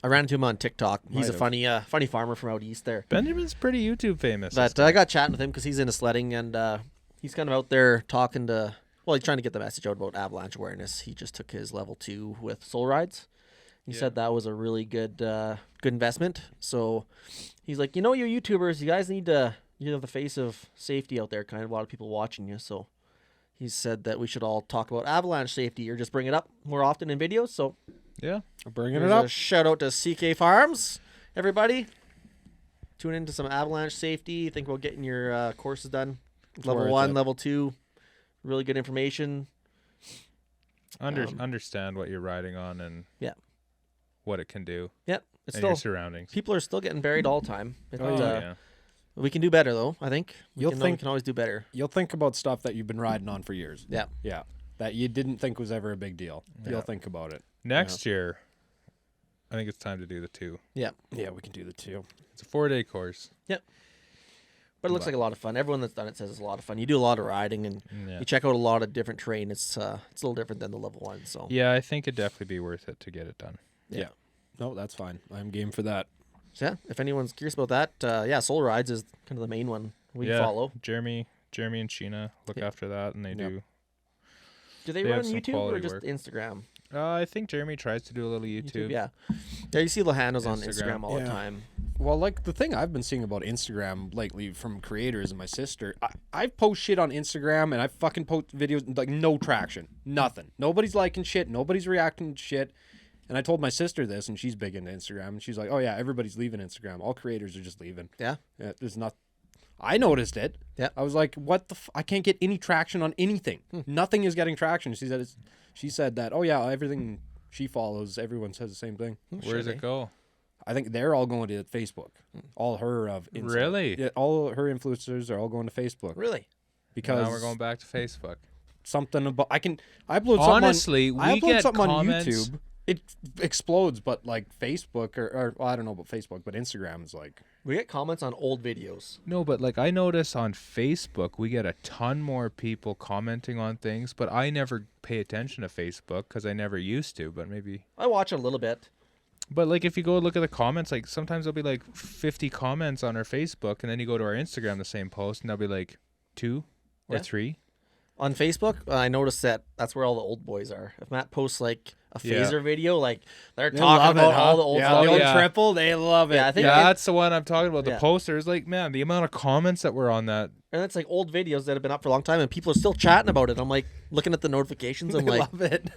I ran into him on TikTok. He's Might a have. funny farmer from out east there. Benjamin's pretty YouTube famous. But I got chatting with him because he's into sledding and he's kind of out there talking to. Well, he's trying to get the message out about avalanche awareness. He just took his level 2 with Soul Rides. He said that was a really good investment. So he's like, you YouTubers, you guys need to. You have the face of safety out there. Kind of a lot of people watching you. So he said that we should all talk about avalanche safety or just bring it up more often in videos. So yeah. Bringing here's it up. a shout out to CK Farms, everybody. Tune into some avalanche safety. Think about getting your courses done. Level worth 1, it. level 2. Really good information. Understand what you're riding on and Yeah. what it can do Yep. It's and still your surroundings. people are still getting buried all the time. It, Oh, Yeah. We can do better though. I think we You'll can always do better. You'll think about stuff that you've been riding on for years. Yeah. Yeah. That you didn't think was ever a big deal. You'll think about it. Next year, I think it's time to do the 2. Yeah. Yeah, we can do the 2. It's a 4-day course. But it looks like a lot of fun. Everyone that's done it says it's a lot of fun. You do a lot of riding and Yeah. you check out a lot of different terrain. It's a little different than the level 1. So Yeah, I think it'd definitely be worth it to get it done. Yeah. No, that's fine. I'm game for that. So yeah, if anyone's curious about that, Soul Rides is kind of the main one we follow. Jeremy and Sheena look after that, and they do. Do they They run have some YouTube or quality just work. Instagram? I think Jeremy tries to do a little YouTube. Yeah. Yeah, you see the handles on Instagram. Instagram all the Yeah. time. Well, like the thing I've been seeing about Instagram lately from creators and my sister, I post shit on Instagram and I fucking post videos, like no traction, nothing. Nobody's liking shit, nobody's reacting to shit. And I told my sister this, and she's big into Instagram, and she's like, "Oh yeah, everybody's leaving Instagram. All creators are just leaving." Yeah. There's not. I noticed it. Yeah. I was like, "What the? I can't get any traction on anything. Nothing is getting traction." She said that. Oh yeah, everything she follows, everyone says the same thing. Where does it go? I think they're all going to Facebook. All her Really? Yeah, all her influencers are all going to Facebook Really? because Now we're going back to Facebook. something about I upload Honestly, something on, I we upload get something comments- on YouTube. It explodes, but like Facebook or well, I don't know about Facebook, but Instagram is like We get comments on old videos. No, but like I notice on Facebook, we get a ton more people commenting on things, but I never pay attention to Facebook because I never used to. But maybe. I watch a little bit. But like if you go look at the comments, like sometimes there'll be like 50 comments on our Facebook, and then you go to our Instagram, the same post, and there'll be like 2 or Yeah. 3. On Facebook, I noticed that's where all the old boys are. If Matt posts like a Yeah. phaser video, like they're they talking love it, about huh? all the old yeah, stuff. the old Yeah. triple, they love it. Yeah, I think Yeah, that's the one I'm talking about. The Yeah. posters, like man, the amount of comments that were on that. And it's like old videos that have been up for a long time, and people are still chatting about it. I'm like looking at the notifications. I'm they like, love it.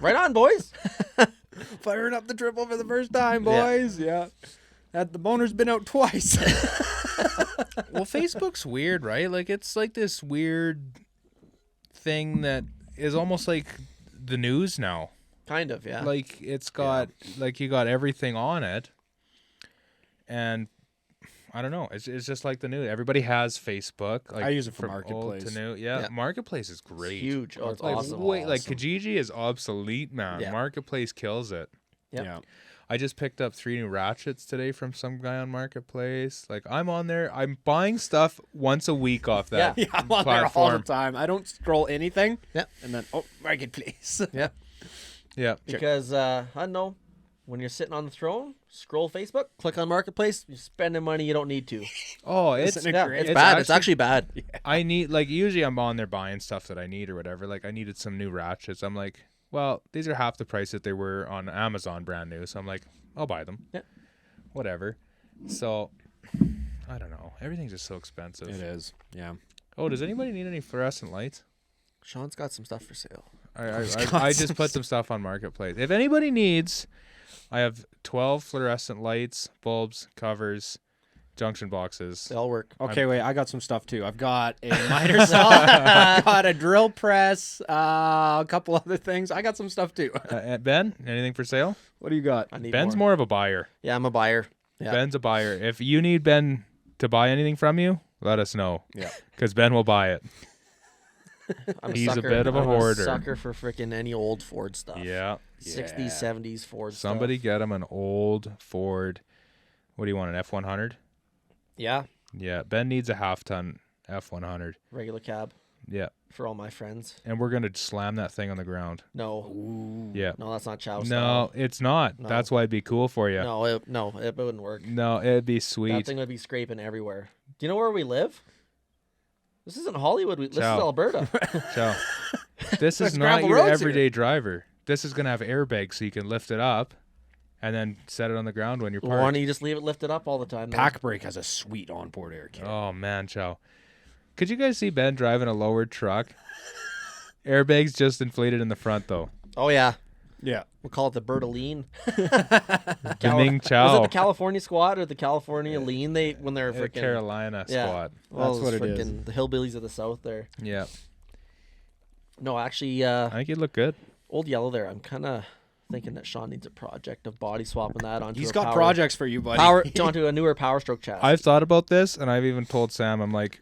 right on, boys. Firing up the triple for the first time, Yeah. boys. Yeah. That the boner's been out twice. Well, Facebook's weird, right? Like it's like this weird thing that is almost like the news now. Kind of, yeah. Like it's got like you got everything on it, and I don't know. It's just like the news. Everybody has Facebook. Like I use it for from old Marketplace. to new. Yeah, Yeah. Marketplace is It's great. huge. Oh, it's Like awesome. wait, like Awesome. Kijiji is obsolete, man. Yeah. Marketplace kills it. Yep. Yeah. I just picked up 3 new ratchets today from some guy on Marketplace. Like I'm on there. I'm buying stuff once a week off that Yeah, I'm on there all the platform. time. I don't scroll anything. Yeah. And then Marketplace. Yeah. Yeah. Because I don't know, when you're sitting on the throne, scroll Facebook, click on Marketplace, you're spending money you don't need to. Oh, it's Isn't it Yeah, great? it's It's bad. It's actually bad. I need like usually I'm on there buying stuff that I need or whatever. Like I needed some new ratchets. I'm like, well, these are half the price that they were on Amazon brand new. So I'm like, I'll buy them. Yeah. Whatever. So I don't know. Everything's just so expensive. It is. Yeah. Oh, does anybody need any fluorescent lights? Sean's got some stuff for sale. I just put some stuff on Marketplace. If anybody needs I have 12 fluorescent lights, bulbs, covers, junction boxes. They all work. Okay, wait. I got some stuff too. I've got a miter saw. I've got a drill press. A couple other things. I got some stuff too. Ben, anything for sale? What do you got? I need Ben's more of a buyer. Yeah, I'm a buyer. Yeah. Ben's a buyer. If you need Ben to buy anything from you, let us know. Yeah. Because Ben will buy it. He's a bit of a hoarder. Sucker for freaking any old Ford stuff. Yeah. 60s, Yeah. 70s Ford Somebody stuff. get him an old Ford. What do you want, an F100? Yeah, Yeah. Ben needs a half-ton F100. regular cab Yeah. for all my friends. And we're going to slam that thing on the ground. No, Yeah. no, that's not Chow No, style. it's not. No. That's why it'd be cool for you. No, it wouldn't work. No, it'd be That sweet. thing would be scraping everywhere. Do you know where we live? This isn't Hollywood. This is Ciao. Alberta. Ciao. This is There's not gravel your roads everyday driver. This is going to have airbags so you can lift it up and then set it on the ground when you're Why parked. don't you just leave it lifted up all the time? then? Pack Brake has a sweet onboard air kit. Oh, man, Chow. Could you guys see Ben driving a lowered truck? Airbags just inflated in the front, though. Oh yeah, Yeah. we'll call it the Bertaline. Ming Was Chow. it the California squad or the California lean? When they're The freaking Carolina yeah. squad. Well, That's what it is. freaking the hillbillies of the south there. Yeah. No, actually, I think you'd look good. Old Yellow there. I'm kind of thinking that Sean needs a project of body swapping that onto. He's a got power, projects for you, buddy. onto a newer Power Stroke chassis. I've thought about this, and I've even told Sam, I'm like,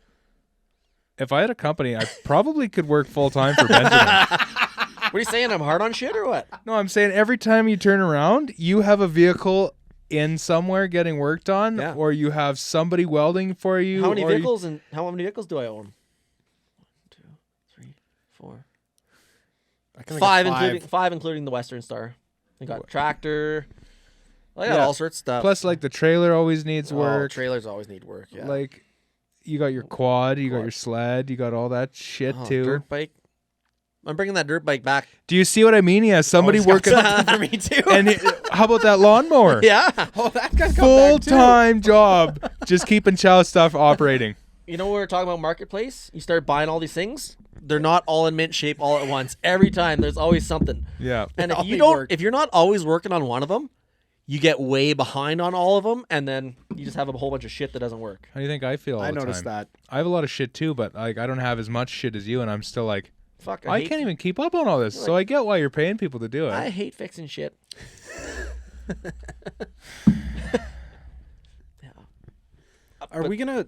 if I had a company, I probably could work full-time for Benjamin. What are you saying? I'm hard on shit or what? No, I'm saying every time you turn around, you have a vehicle in somewhere getting worked on, Yeah. or you have somebody welding for you. How many or you- vehicles and how many vehicles do I own? 1, 2, 3, 4, I can think of 5 including the Western Star. I got tractor. I got Yeah. all sorts of stuff. Plus, like, the trailer always needs work. Trailers always need work. Yeah. Like, you got your quad, you got Quad. your sled, you got all that shit, too. Dirt bike. I'm bringing that dirt bike back. Do you see what I mean? He has somebody He's got working. something for me too. And how about that lawnmower? Yeah. Oh, that guy's got back too. Full-time job, just keeping Chow stuff operating. You know, when we were talking about Marketplace, you start buying all these things. They're not all in mint shape all at once. Every time there's always something. Yeah. And All they work. if you're not always working on one of them, you get way behind on all of them, and then you just have a whole bunch of shit that doesn't work. How do you think I feel all I the noticed time? that. I have a lot of shit too, but like I don't have as much shit as you, and I'm still like, Fuck, I hate- can't even keep up on all this. So I get why you're paying people to do it. I hate fixing shit. Are we gonna?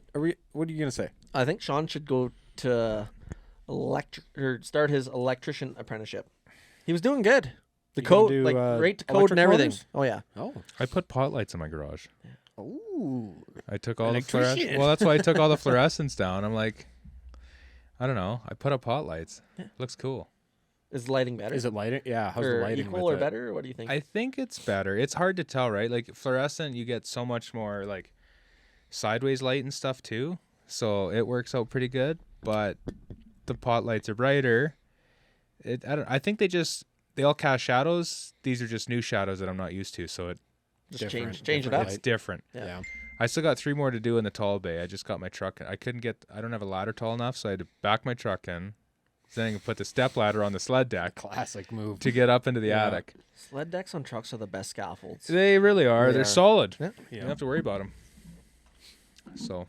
What are you gonna say? I think Sean should go to start his electrician apprenticeship. He was doing good. The You gonna code, do, like rate to code and electric everything. motors? Oh yeah. Oh. I put pot lights in my garage. Ooh. I took all the Electrician. fluorescence. Well, that's why I took all the fluorescence down. I'm like, I don't know. I put up pot lights. Looks cool. Is the lighting better? Is it lighting? Yeah. How's the or lighting equal with or it? better? Or what do you think? I think it's better. It's hard to tell, right? Like fluorescent, you get so much more like sideways light and stuff too. So it works out pretty good. But the pot lights are brighter. I think they all cast shadows. These are just new shadows that I'm not used to. So Just different- change it different up. it's different. Yeah. Yeah. I still got 3 more to do in the tall bay. I just got my truck. I don't have a ladder tall enough, so I had to back my truck in. Then I can put the step ladder on the sled deck Classic move. to get up into the Yeah. attic. Sled decks on trucks are the best scaffolds. They really are. They They're are. solid. Yeah. You don't have to worry about them. So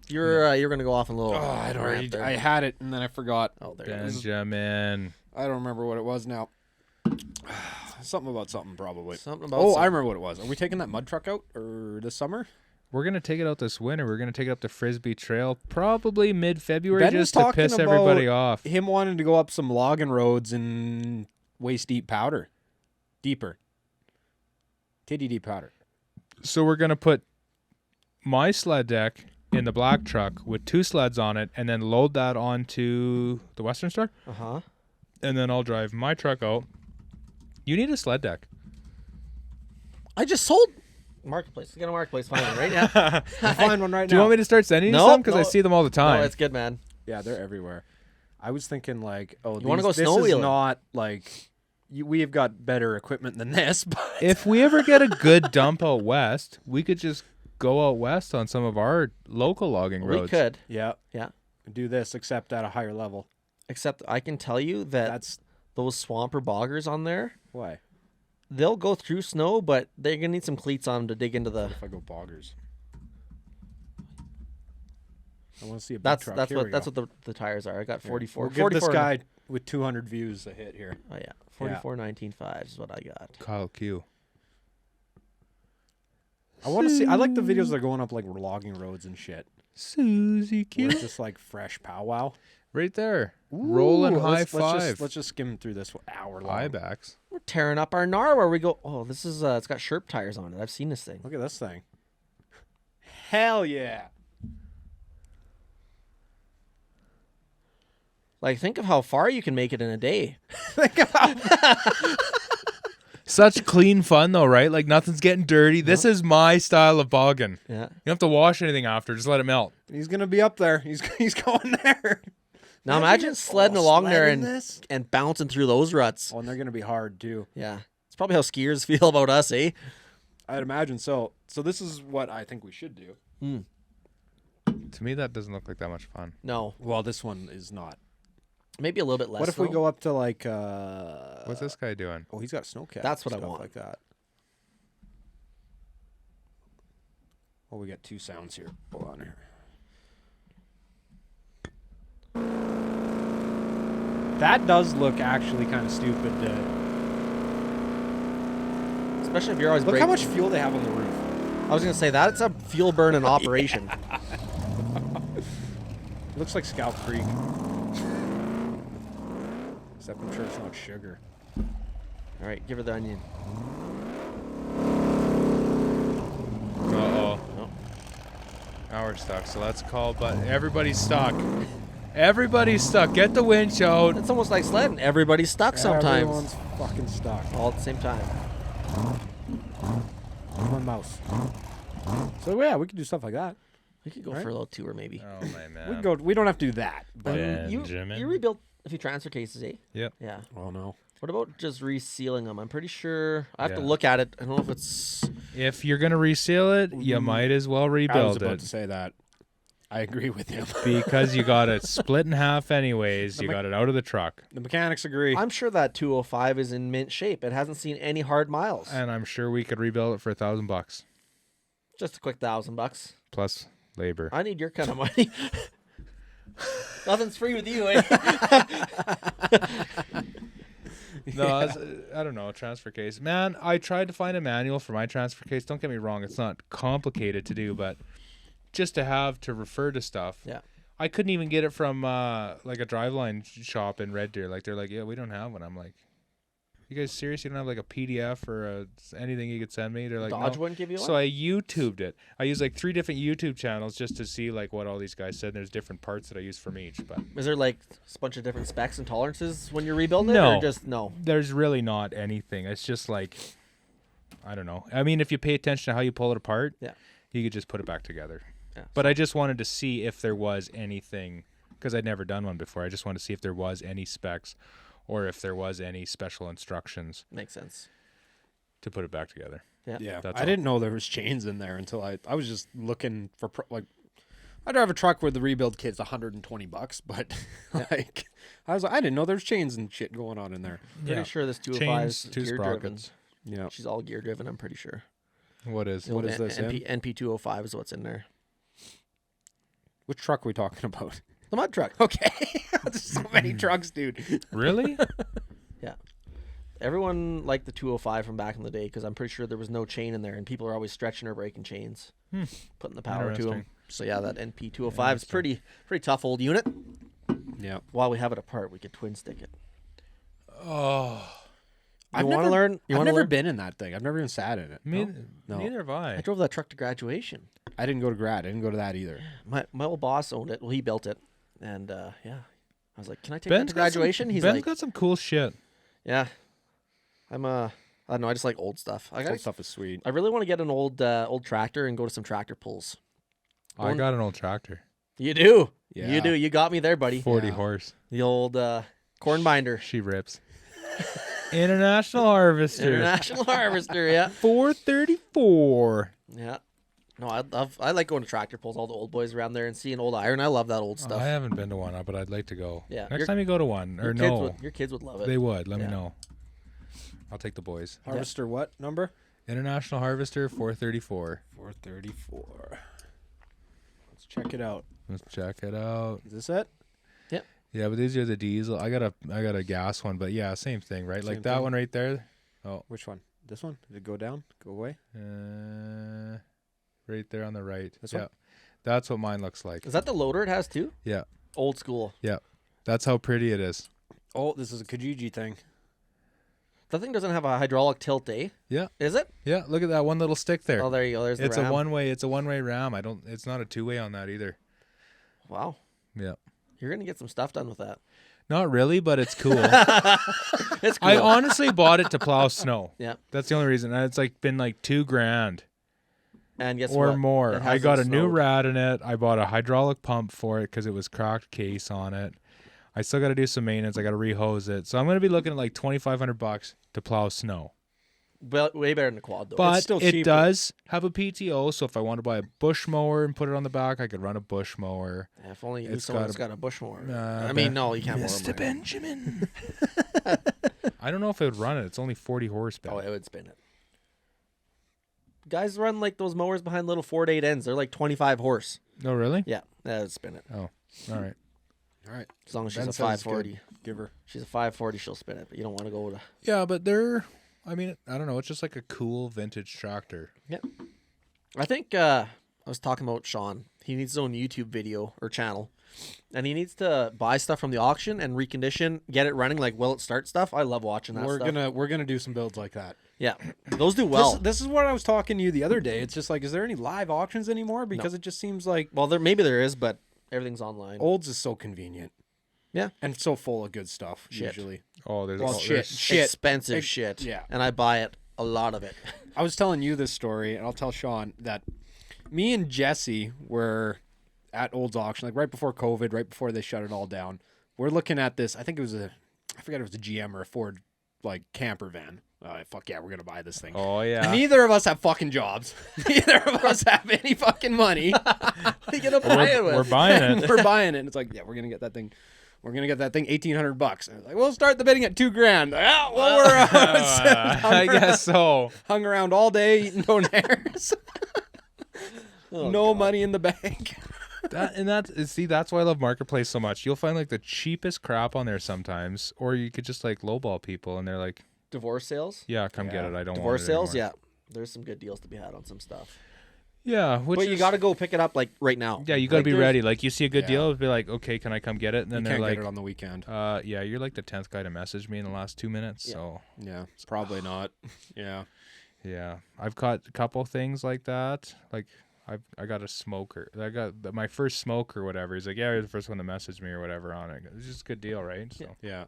You're gonna go off in a little. Oh, I don't. rant there. I had it and then I forgot. Oh, there it is. Benjamin. I don't remember what it was now. Something about something probably. Something about. Oh, something. I remember what it was. Are we taking that mud truck out or this summer? We're gonna take it out this winter. We're gonna take it up to Frisbee Trail, probably mid-February, Ben was just to talking piss about everybody off. Him wanting to go up some logging roads and waist deep powder, deeper, titty deep powder. So we're gonna put my sled deck in the black truck with 2 sleds on it, and then load that onto the Western Star, Uh-huh. and then I'll drive my truck out. You need a sled deck. I just sold Marketplace. Let's get a Marketplace. Find one right now. I'll find one right Do you now. want me to start sending you No, some? Because I no. see them all the time. No, it's good, man. Yeah, they're everywhere. I was thinking like, oh, You wanna go this is snowmobiling? not like we have got better equipment than this. But If we ever get a good dump out west, we could just go out west on some of our local logging roads. We could. yeah, Yeah. do this except at a higher level. Except I can tell you that That's those swamper boggers on there, why. they'll go through snow, but they're gonna need some cleats on them to dig into the. If I go boggers. I want to see a big That's truck. that's Here we what that's go. what the tires are. I got Here, 44. We'll give 44 this guy with 200 views a hit here. Oh yeah, 44 19.5 is what I got. Kyle Q. I want to see. I like the videos that are going up like logging roads and shit. Susie Where Q. it's just like fresh powwow. Right there. Rolling Ooh, high let's five. Let's just skim through this hour long. Buybacks. We're tearing up our gnar where we go. Oh, this is it's got Sherp tires on it. I've seen this thing. Look at this thing. Hell yeah. Like, think of how far you can make it in a day. Such clean fun though, right? Like nothing's getting dirty. This is my style of bogging. Yeah. You don't have to wash anything after. Just let it melt. He's gonna be up there. He's going there. Now imagine sledding along there sledding and this. and bouncing through those ruts. Oh, and they're gonna be hard too. Yeah. It's probably how skiers feel about us, eh? I'd imagine so. So this is what I think we should do. To me, that doesn't look like that much fun. No. Well, this one is not. Maybe a little bit less. What if we though. go up to like? What's this guy doing? Oh, he's got snowcat. That's what I stuff want. Like that. Oh, we got two sounds here. Hold on here. That does look actually kind of stupid. Especially if you're always Look how braking. much fuel they have on the roof. I was going to say, that's a fuel burn in operation. It looks like Scalp Creek. Except I'm sure it's not sugar. All right, give her the onion. Uh-oh. No. Now we're stuck. So let's call, but everybody's stuck. Everybody's stuck. Get the winch out. It's almost like sledding. Everybody's stuck sometimes. Everyone's fucking stuck. All at the same time. My mouse. So yeah, we could do stuff like that. We could go Right? for a little tour, maybe. Oh my man. We could go. We don't have to do that. But Benjamin. You rebuilt a few transfer cases, eh? Yep. Yeah. oh no. What about just resealing them? I'm pretty sure. I have to Yeah. look at it. I don't know if it's. If you're gonna reseal it, you might as well I was rebuild about it to say that. I agree with him. because you got it split in half anyways. You got it out of the truck, The mechanics agree. I'm sure that 205 is in mint shape. It hasn't seen any hard miles. and I'm sure we could rebuild it for $1,000 Just a quick $1,000. plus labor. I need your kind of money. Nothing's free with you, eh? No, I don't know. Transfer case, man. I tried to find a manual for my transfer case. Don't get me wrong; it's not complicated to do, but just to have to refer to stuff. Yeah. I couldn't even get it from like a driveline shop in Red Deer. Like they're like, yeah, we don't have one. I'm like, you guys serious? You don't have like a PDF or anything you could send me? They're like, Dodge no. wouldn't give you one? So I YouTubed it. I used like 3 different YouTube channels just to see like what all these guys said. There's different parts that I use from each, but Is there like a bunch of different specs and tolerances when you're rebuilding No. it? Or just no? there's really not anything. It's just like, I don't know. I mean, if you pay attention to how you pull it apart, Yeah. you could just put it back together. Yeah. But I just wanted to see if there was anything, because I'd never done one before. I just wanted to see if there was any specs or if there was any special instructions Makes sense. to put it back together. Yeah, That's I all. didn't know there was chains in there until I was just looking for like. I drive a truck where the rebuild kit's $120, but like I was like, I didn't know there's chains and shit going on in there. Pretty sure this 205 is Chains, 2 gear driven. sprockets. Yeah. She's all gear driven, I'm pretty sure. What is? What is this in? NP 205 is what's in there. Which truck are we talking about? The mud truck. Okay, there's so many trucks, dude. Really? Yeah. Everyone liked the 205 from back in the day because I'm pretty sure there was no chain in there and people are always stretching or breaking chains, putting the power to them. Interesting. So yeah, that NP 205 is pretty tough old unit. Yeah. While we have it apart, we could twin stick it. Oh, You want to learn? You I've want to never learn? been in that thing. I've never even sat in it. No. neither have I. I drove that truck to graduation. I didn't go to grad. I didn't go to that either. My old boss owned it. Well, he built it, and yeah, I was like, "Can I take Ben's that to graduation?" He's Ben's like, got some cool shit. "Yeah." I don't know. I just like old stuff. That stuff is sweet. I really want to get an old tractor and go to some tractor pulls. I got an old tractor, You do. Yeah. You do. You got me there, buddy. 40 Yeah. horse. The old corn binder. She rips. International Harvester. International Harvester, yeah. 434. Yeah. No, I like going to tractor pulls, all the old boys around there and seeing old iron. I love that old I stuff. haven't been to one, but I'd like to go. Yeah, Next time you go to one, or your no, kids would love it. they would. Let me Yeah. know. I'll take the boys. Harvester what number? International Harvester 434. 434. Let's check it out. Let's check it out. Is this it? Yeah, but these are the diesel. I got a gas one, but yeah, same thing, right? Same like that thing. one right there. Oh, Which one? This one? Did it go down? Go away? right there on the right. This yeah, one? that's what mine looks like. Is that the loader it has too? Yeah, Old school. yeah, that's how pretty it is. Oh, this is a Kijiji thing. That thing doesn't have a hydraulic tilt, eh? Yeah, Is it? yeah. Look at that one little stick there. Oh, there you go. There's the It's ram. a one way. It's a one way ram. It's not a two way on that either. Wow. Yeah, You're going to get some stuff done with that. not really, but it's cool. It's cool. I honestly bought it to plow snow. Yeah. That's the only reason. And it's like been like $2,000 And guess or what? more. It I got a hasn't new snowed. rad in it. I bought a hydraulic pump for it because it was cracked case on it. I still got to do some maintenance. I got to rehose it. So I'm going to be looking at like $2,500 to plow snow. Well, way better than the quad, though. But still it cheaper. does have a PTO. So if I want to buy a bush mower and put it on the back, I could run a bush mower. Yeah, if only you knew It's someone got that's got a bush mower. Uh, I mean, no, you can't mower Mr. them. Benjamin. I don't know if it would run it. It's only 40 horsepower. Oh, it would spin it. Guys run like those mowers behind little 4-8 ends. They're like 25 horse. Oh, really? Yeah, that would spin it. Oh, all right. All right. As long as she's Ben a says it's good. 540. Give her. She's a 540, she'll spin it. But you don't want to go to. Yeah, but I mean, I don't know. It's just like a cool vintage tractor. I think I was talking about Sean. He needs his own YouTube video or channel. And he needs to buy stuff from the auction and recondition, get it running like will it start stuff. I love watching that We're stuff. gonna do some builds like that. Yeah. Those do well. This is what I was talking to you the other day. It's just like, is there any live auctions anymore? Because it just seems like Well, maybe there is, but everything's online. Olds is so convenient. Yeah. And so full of good stuff. Shit. Usually. Oh, there's Well, all, shit. there's- Expensive Ex- shit. yeah. And I buy it. A lot of it. I was telling you this story, and I'll tell Sean that me and Jesse were at Olds auction, like right before COVID, right before they shut it all down. We're looking at this. I think it was I forget if it was a GM or a Ford, like camper van. Fuck yeah, we're gonna buy this thing. Oh, yeah. Neither of us have fucking jobs. Neither of us have any fucking money. What are you going to buy it with? We're buying it. We're buying it. And it's like, yeah, we're gonna get that thing. We're gonna get that thing $1,800. And it's like, we'll start the bidding at $2,000. Like, oh, well, we're I guess so. hung around all day eating donairs. Oh, No God. money in the bank. That's why I love Marketplace so much. You'll find like the cheapest crap on there sometimes, or you could just like lowball people, and they're like, Divorce sales? "Yeah, come get Yeah. it. I don't Divorce want it sales? anymore." Yeah. There's some good deals to be had on some stuff. Yeah, which But you is- got to go pick it up like right now. Yeah, you got to Like, be there's- ready. Like you see a good Yeah. deal, be like, "Okay, can I come get it?" And then You they're can't like, get it on the weekend. yeah, you're like the 10th guy to message me in the last 2 minutes." Yeah. So Yeah, it's probably not. Yeah. yeah, I've caught a couple things like that. Like I got a smoker. I got my first smoke or whatever. He's like, "Yeah, you're the first one to message me or whatever on it." It's just a good deal, right? So. Yeah.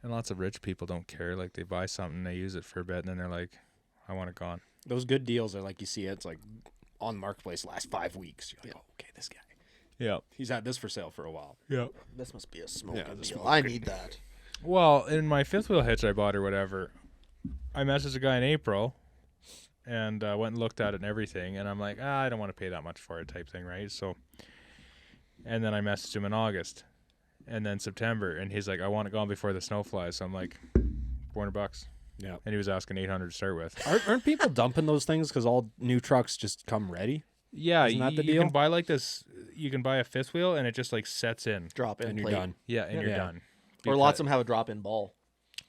And lots of rich people don't care. Like they buy something, they use it for a bit, and then they're like, "I want it gone." Those good deals are like you see it. It's like on Marketplace last 5 weeks. You're like, oh, okay, this guy. Yeah. He's had this for sale for a while. Yeah. This must be a smoking Yeah, the deal. smoking I need that. Well, in my fifth wheel hitch I bought or whatever, I messaged a guy in April, and went and looked at it and everything, and I'm like, I don't want to pay that much for it, type thing, right? So, and then I messaged him in August, and then September, and he's like, I want it gone before the snow flies. So I'm like, $400. Yeah. And he was asking 800 to start with. Aren't people dumping those things because all new trucks just come ready? Yeah, Isn't that the you deal? can buy like this. You can buy a fifth wheel, and it just like sets in. Drop in And you're plate. done. Yeah, and you're Yeah. done. Or lots of them have a drop in ball.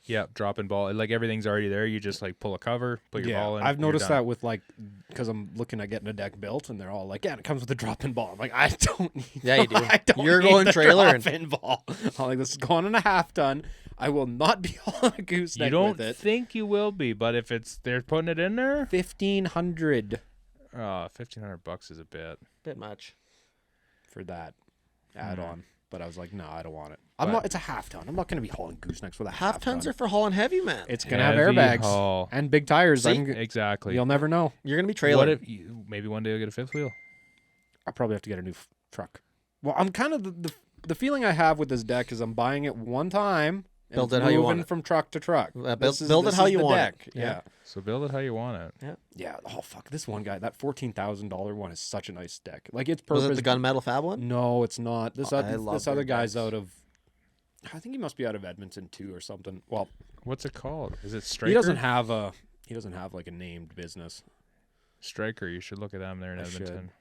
Yeah, drop in ball. Like everything's already there. You just like pull a cover, put your ball in. I've you're noticed done. that with like, because I'm looking at getting a deck built, and they're all like, yeah, and it comes with a drop-in ball. I'm like, I don't need. Yeah, you do. I don't You're need going the trailer and- drop-in ball. I'm like, this is going in a half ton. I will not be hauling a gooseneck You don't with it. think you will be, but if they're putting it in there, $1,500 $1,500 is a bit. Bit much. for that add-on. But I was like, no, I don't want it. But- I'm not. It's a half ton. I'm not going to be hauling goosenecks with a Half tons ton. are for hauling heavy, man. It's going to have Heavy airbags haul. and big tires. See? Exactly. You'll never know. You're gonna be What trailer. if maybe one day you'll get a fifth wheel? I'll probably have to get a new truck. Well, I'm kind of the feeling I have with this deck is I'm buying it one time. And Build it's it how you moving want it. from truck to truck. Build This is it how you the want deck. it. Yeah. So build it how you want it. Yeah. Oh fuck! This one guy, that $14,000 one is such a nice deck. Like it's Was purpose. it the gunmetal fab one? No, it's not. This Oh, I other love this other their guy's decks. out of. I think he must be out of Edmonton too, or something. Well, What's it called? Is it Striker? he doesn't have like a named business. Striker. You should look at them there in I should. Edmonton.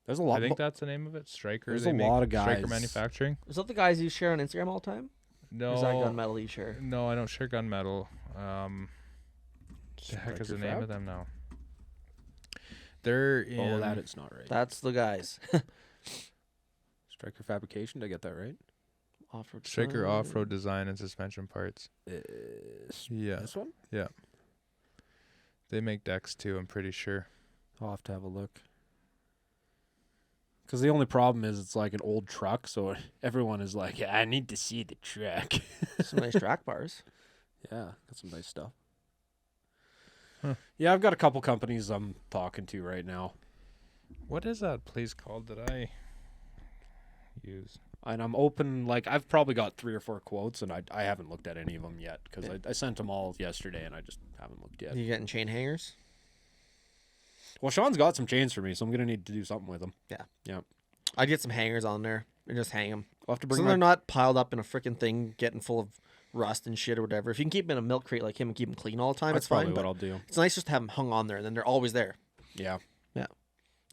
There's a lot. I think that's the name of it. Striker. There's They a make lot of Striker guys. Manufacturing. Is that the guys you share on Instagram all the time? No. Or is that Gunmetal you share? No, I don't share gunmetal. The heck is the Striker name Fab? of them now? They're in. Oh, that it's not right. That's the guys. Striker Fabrication. Did I get that right? Off-road Striker design. off-road design and suspension parts. Yeah, This one. they make decks too. I'm pretty sure. I'll have to have a look. Because the only problem is it's like an old truck, so everyone is like, I need to see the truck. Some nice track bars. Yeah, got some nice stuff. Huh. Yeah, I've got a couple companies I'm talking to right now. What is that place called that I use? And I'm open, like, I've probably got 3 or 4 quotes, and I haven't looked at any of them yet, because I sent them all yesterday, and I just haven't looked yet. You getting chain hangers? Well, Sean's got some chains for me, so I'm going to need to do something with them. Yeah. I'd get some hangers on there and just hang them. I'll have to So bring they're my... not piled up in a freaking thing, getting full of rust and shit or whatever. If you can keep them in a milk crate like him and keep them clean all the time, That's it's fine. probably what But I'll do. it's nice just to have them hung on there, and then they're always there. Yeah.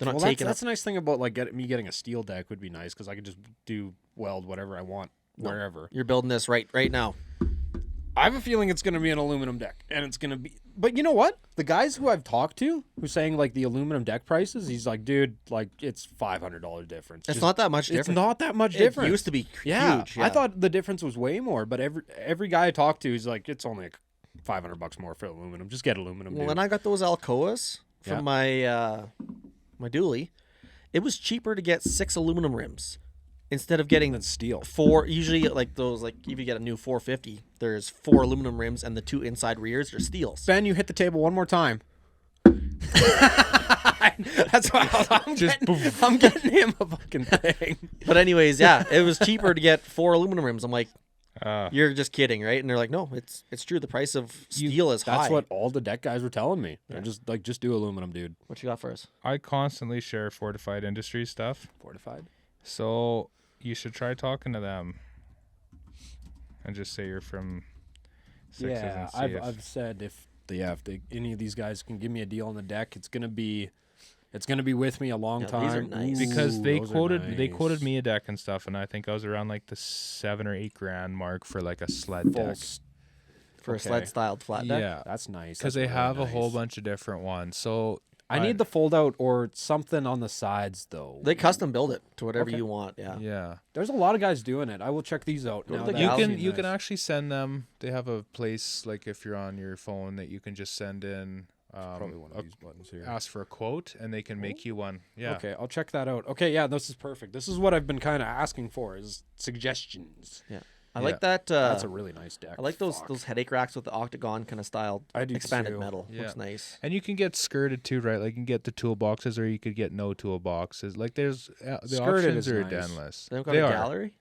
They're not Well, taking that's up. the nice thing about, like, me getting a steel deck would be nice, because I could just weld whatever I want, No. wherever. You're building this right now. I have a feeling it's going to be an aluminum deck, and it's going to be... But you know what? The guys who I've talked to, who's saying, like, the aluminum deck prices, he's like, dude, like, it's $500 difference. It's Just- not that much It's different. not that much It difference. used to be Yeah, huge. I thought the difference was way more, but every guy I talked to, he's like, it's only like $500 more for aluminum. Just get aluminum, Well, dude. when I got those Alcoas from Yeah. my dually, it was cheaper to get 6 aluminum rims instead of getting Than steel. 4. Usually, like those, like if you get a new 450, there's 4 aluminum rims and the 2 inside rears are steels. Ben, you hit the table one more time. That's why I'm getting him a fucking thing. But anyways, yeah, it was cheaper to get 4 aluminum rims. I'm like, Uh, you're just kidding, right? And they're like, no, it's true. The price of steel is high. That's what all the deck guys were telling me. They're just like, just do aluminum, dude. What you got for us? I constantly share Fortified Industry stuff, Fortified. so you should try talking to them and just say you're from Sixes Yeah, and see I've said if any of these guys can give me a deal on the deck, it's gonna be with me a long Yeah, these time. are nice. because they those are quoted nice. me a deck and stuff, and I think I was around like the $7 or $8 grand mark for like a sled Full deck. s- For a Okay. sled styled flat deck? Yeah, That's nice. because That's they really have a whole nice. bunch of different ones. So I need the fold out or something on the sides though. They custom build it to whatever Okay. you want. Yeah. yeah. There's a lot of guys doing it. I will check these out Go to now. the that You I've Galaxy seen you can this. actually send them. They have a place like if you're on your phone that you can just send in. Probably one of these buttons here. Ask for a quote and they can make you one. Yeah. Okay, I'll check that out. Okay, yeah, this is perfect. This is what I've been kind of asking for is suggestions. I like that. That's a really nice deck. I like those Fuck. those headache racks with the octagon kind of styled I do expanded too. metal. Yeah. Looks nice. And you can get skirted too, right? Like you can get the toolboxes or you could get no toolboxes. Like there's the Skirted options is are nice. endless. They've got They a are. gallery.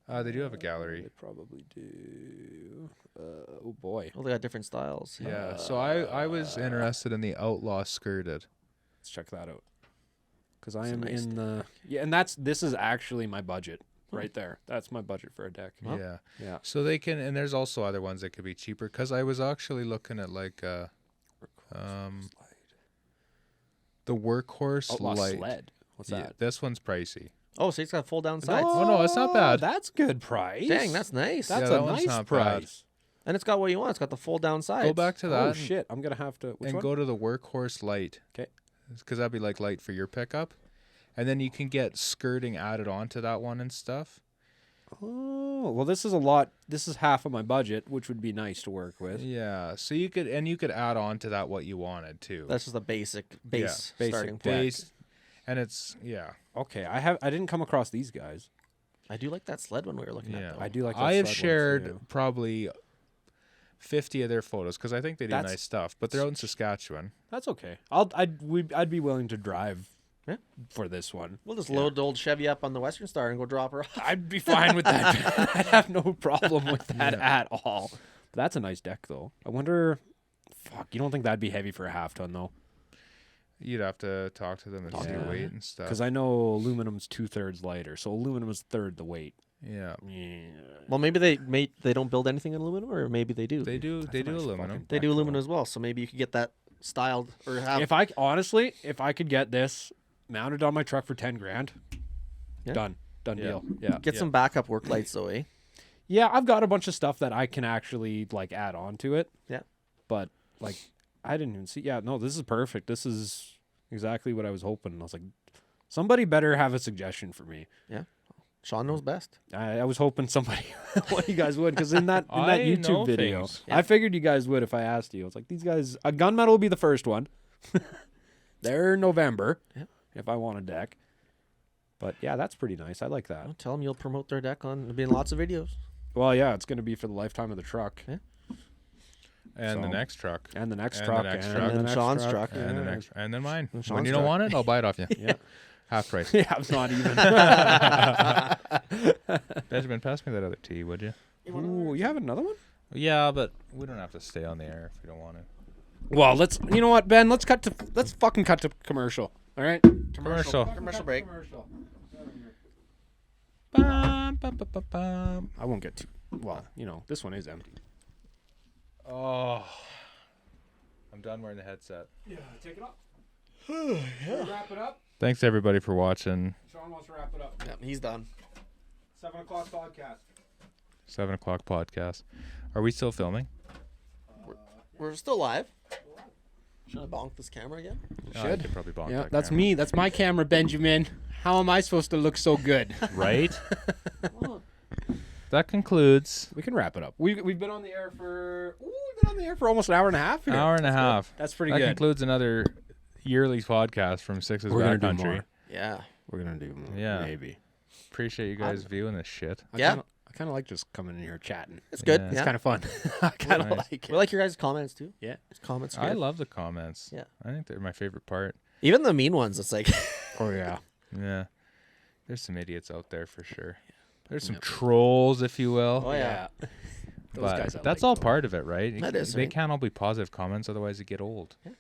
They do have a gallery. They probably do. Oh boy. Oh, they got different styles. Yeah. So I was interested in the outlaw skirted. Let's check that out. Because I It's a am nice in the and this is actually my budget right there. That's my budget for a deck. Huh? Yeah. Yeah. So they can, and there's also other ones that could be cheaper. Because I was actually looking at like the workhorse Outlaw light. sled. What's Yeah, that? this one's pricey. Oh, so it's got fold down sides. Oh, no, it's not bad. That's good price. Dang, that's nice. That's Yeah, a that one's nice not bad. price. And it's got what you want. It's got the fold down sides. Go back to that. Oh and- shit! I'm gonna have to. Which and one? go to the workhorse light. 'Kay. Because that'd be like light for your pickup. And then you can get skirting added onto that one and stuff. Oh well, this is a lot. This is half of my budget, which would be nice to work with. Yeah. So you could add on to that what you wanted too. That's just a basic base basic starting point. base. And it's Okay, I didn't come across these guys. I do like that sled one we were looking yeah. at. Though. I do like. That I have sled one, shared too. probably 50 of their photos because I think they do That's- nice stuff. But they're out in Saskatchewan. That's okay. I'd be willing to drive. Yeah. For this one, We'll just load the old Chevy up on the Western Star and go drop her off. I'd be fine with that. I'd have no problem with that at all. But that's a nice deck, though. I wonder. Fuck, you don't think that'd be heavy for a half ton though? You'd have to talk to them and see Yeah. weight and stuff. Because I know aluminum's 2/3 lighter, so aluminum is third the weight. Yeah. Well, maybe they don't build anything in aluminum, or maybe they do. They do That's a nice aluminum. fucking They do deck, aluminum though. as well. So maybe you could get that styled or have. If I honestly, if I could get this mounted on my truck for 10 grand, Yeah. done Yeah. deal. Yeah. Get some backup work lights though, eh? Yeah, I've got a bunch of stuff that I can actually like add on to it. Yeah. But like I didn't even see. Yeah, no, this is perfect. This is exactly what I was hoping. I was like, somebody better have a suggestion for me. Sean knows best. I was hoping somebody, one of you guys would, because in that I know YouTube video, things. Yeah. I figured you guys would if I asked you. It's like these guys, a gunmetal will be the first one. They're November, Yeah. if I want a deck. But yeah, that's pretty nice. I like that. Well, tell them you'll promote their deck on. There'll be lots of videos. Well, yeah, it's going to be for the lifetime of the truck. Yeah. And the So- next truck. And the next And truck. the next and truck. the And next Sean's truck. truck. And the yeah. next, and then mine. And When Sean's you don't truck. want it, I'll buy it off you. Yeah. Half price. Yeah, it's not even. Benjamin, pass me that other tea, would you? Ooh, you have another one? Yeah, but we don't have to stay on the air if we don't want to. Well, you know what, Ben? Let's fucking cut to commercial. All right? Commercial. Commercial break. Bum, bum, bum, bum, bum. I won't get too. Well, this one is empty. Oh, I'm done wearing the headset. Yeah, take it off. Wrap it up. Thanks everybody for watching. Sean wants to wrap it up. Yeah, he's done. 7 o'clock podcast. 7 o'clock podcast. Are we still filming? We're still live. Should I bonk this camera again? Oh, I Should. could probably bonk Yeah, that that's camera. me. That's my camera, Benjamin. How am I supposed to look so good? Right? That concludes We can wrap it up. We've been on the air for almost an hour and a half. an Here. hour and a half. That's pretty That good. concludes another yearly podcast from Six's We're gonna do Backcountry. more. Yeah. We're gonna do more. Yeah. Maybe. Appreciate you guys viewing this shit. Yeah. I kind of like just coming in here chatting. It's good. Yeah. Yeah. It's kind of fun. I kind of Nice. like We it. like your guys' comments too. Yeah. His comments are I good. love the comments. Yeah. I think they're my favorite part. Even the mean ones. It's like, Oh yeah. Yeah. There's some idiots out there for sure. There's some Yep. trolls, if you will. oh yeah. Those But guys. I that's like, all though. part of it, right? That is, They right? can't all be positive comments, otherwise they get old. You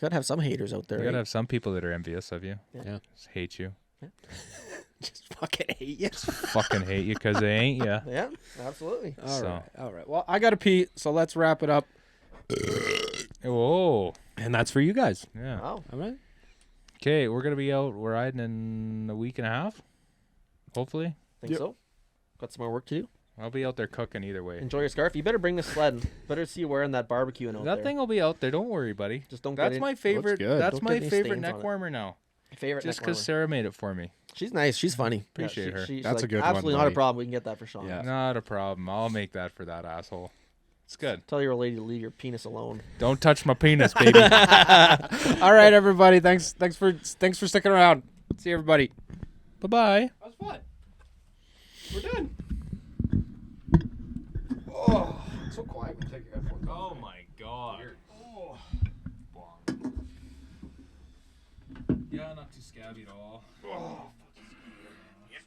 gotta have some haters out there. You right? gotta have some people that are envious of you. Yeah. Just hate you. Just fucking hate you. Fucking hate you because they ain't you. Yeah, absolutely. All So- right. All right. Well, I gotta pee, so let's wrap it up. Whoa. And that's for you guys. Yeah. Wow. All right. Okay, we're gonna be out. We're riding in a week and a half. Hopefully, Think Yep. so. Got some more work to do. I'll be out there cooking either way. Enjoy your scarf. You better bring the sled. Better see you wearing that barbecue out That there. thing will be out there. Don't worry, buddy. Just don't That's get my favorite. good. That's Don't my get any favorite stains neck on it. warmer now. favorite. Just neck because warmer. Sarah made it for me. She's nice. She's funny. Appreciate her. She's That's like, a good one, absolutely not a buddy. problem. We can get that for Sean. Yeah. Not a problem. I'll make that for that asshole. It's good. Tell your lady to leave your penis alone. Don't touch my penis, baby. All right, everybody. Thanks for sticking around. See you, everybody. Bye bye. That was fun. We're done. Oh, it's so quiet when you take your headphones off. Oh my god. Oh. Yeah, not too scabby at all. Oh.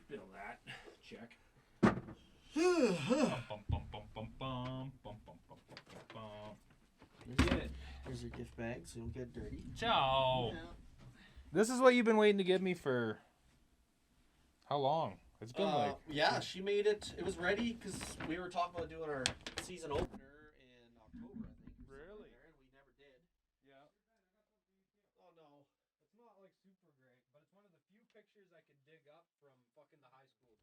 Spill that. Check. Bum, bum, bum, bum, bum, bum, bum, bum, bum, bum. Here's your gift bag, so you don't get dirty. Ciao. This is what you've been waiting to give me for how long? It's been like Yeah, she made it. It was ready because we were talking about doing our season opener in October, I think. Really? And we never did. yeah. Oh no, it's not like super great, but it's one of the few pictures I could dig up from fucking the high school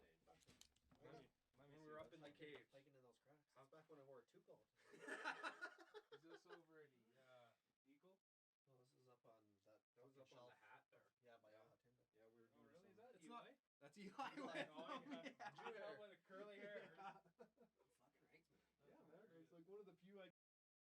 days. When we were up in the cave. Like into those cracks. That was back when I wore a two-coat. Is this over at Eagle? No, this is up on that. That was up on the hat there. Yeah, by Timber. Yeah, we were doing really? some- Is that It's Eli? not- That's Eli. Eli. Went. Oh, yeah. Did you tell by the curly hair? Fucking right. Yeah, man. It's like one of the few I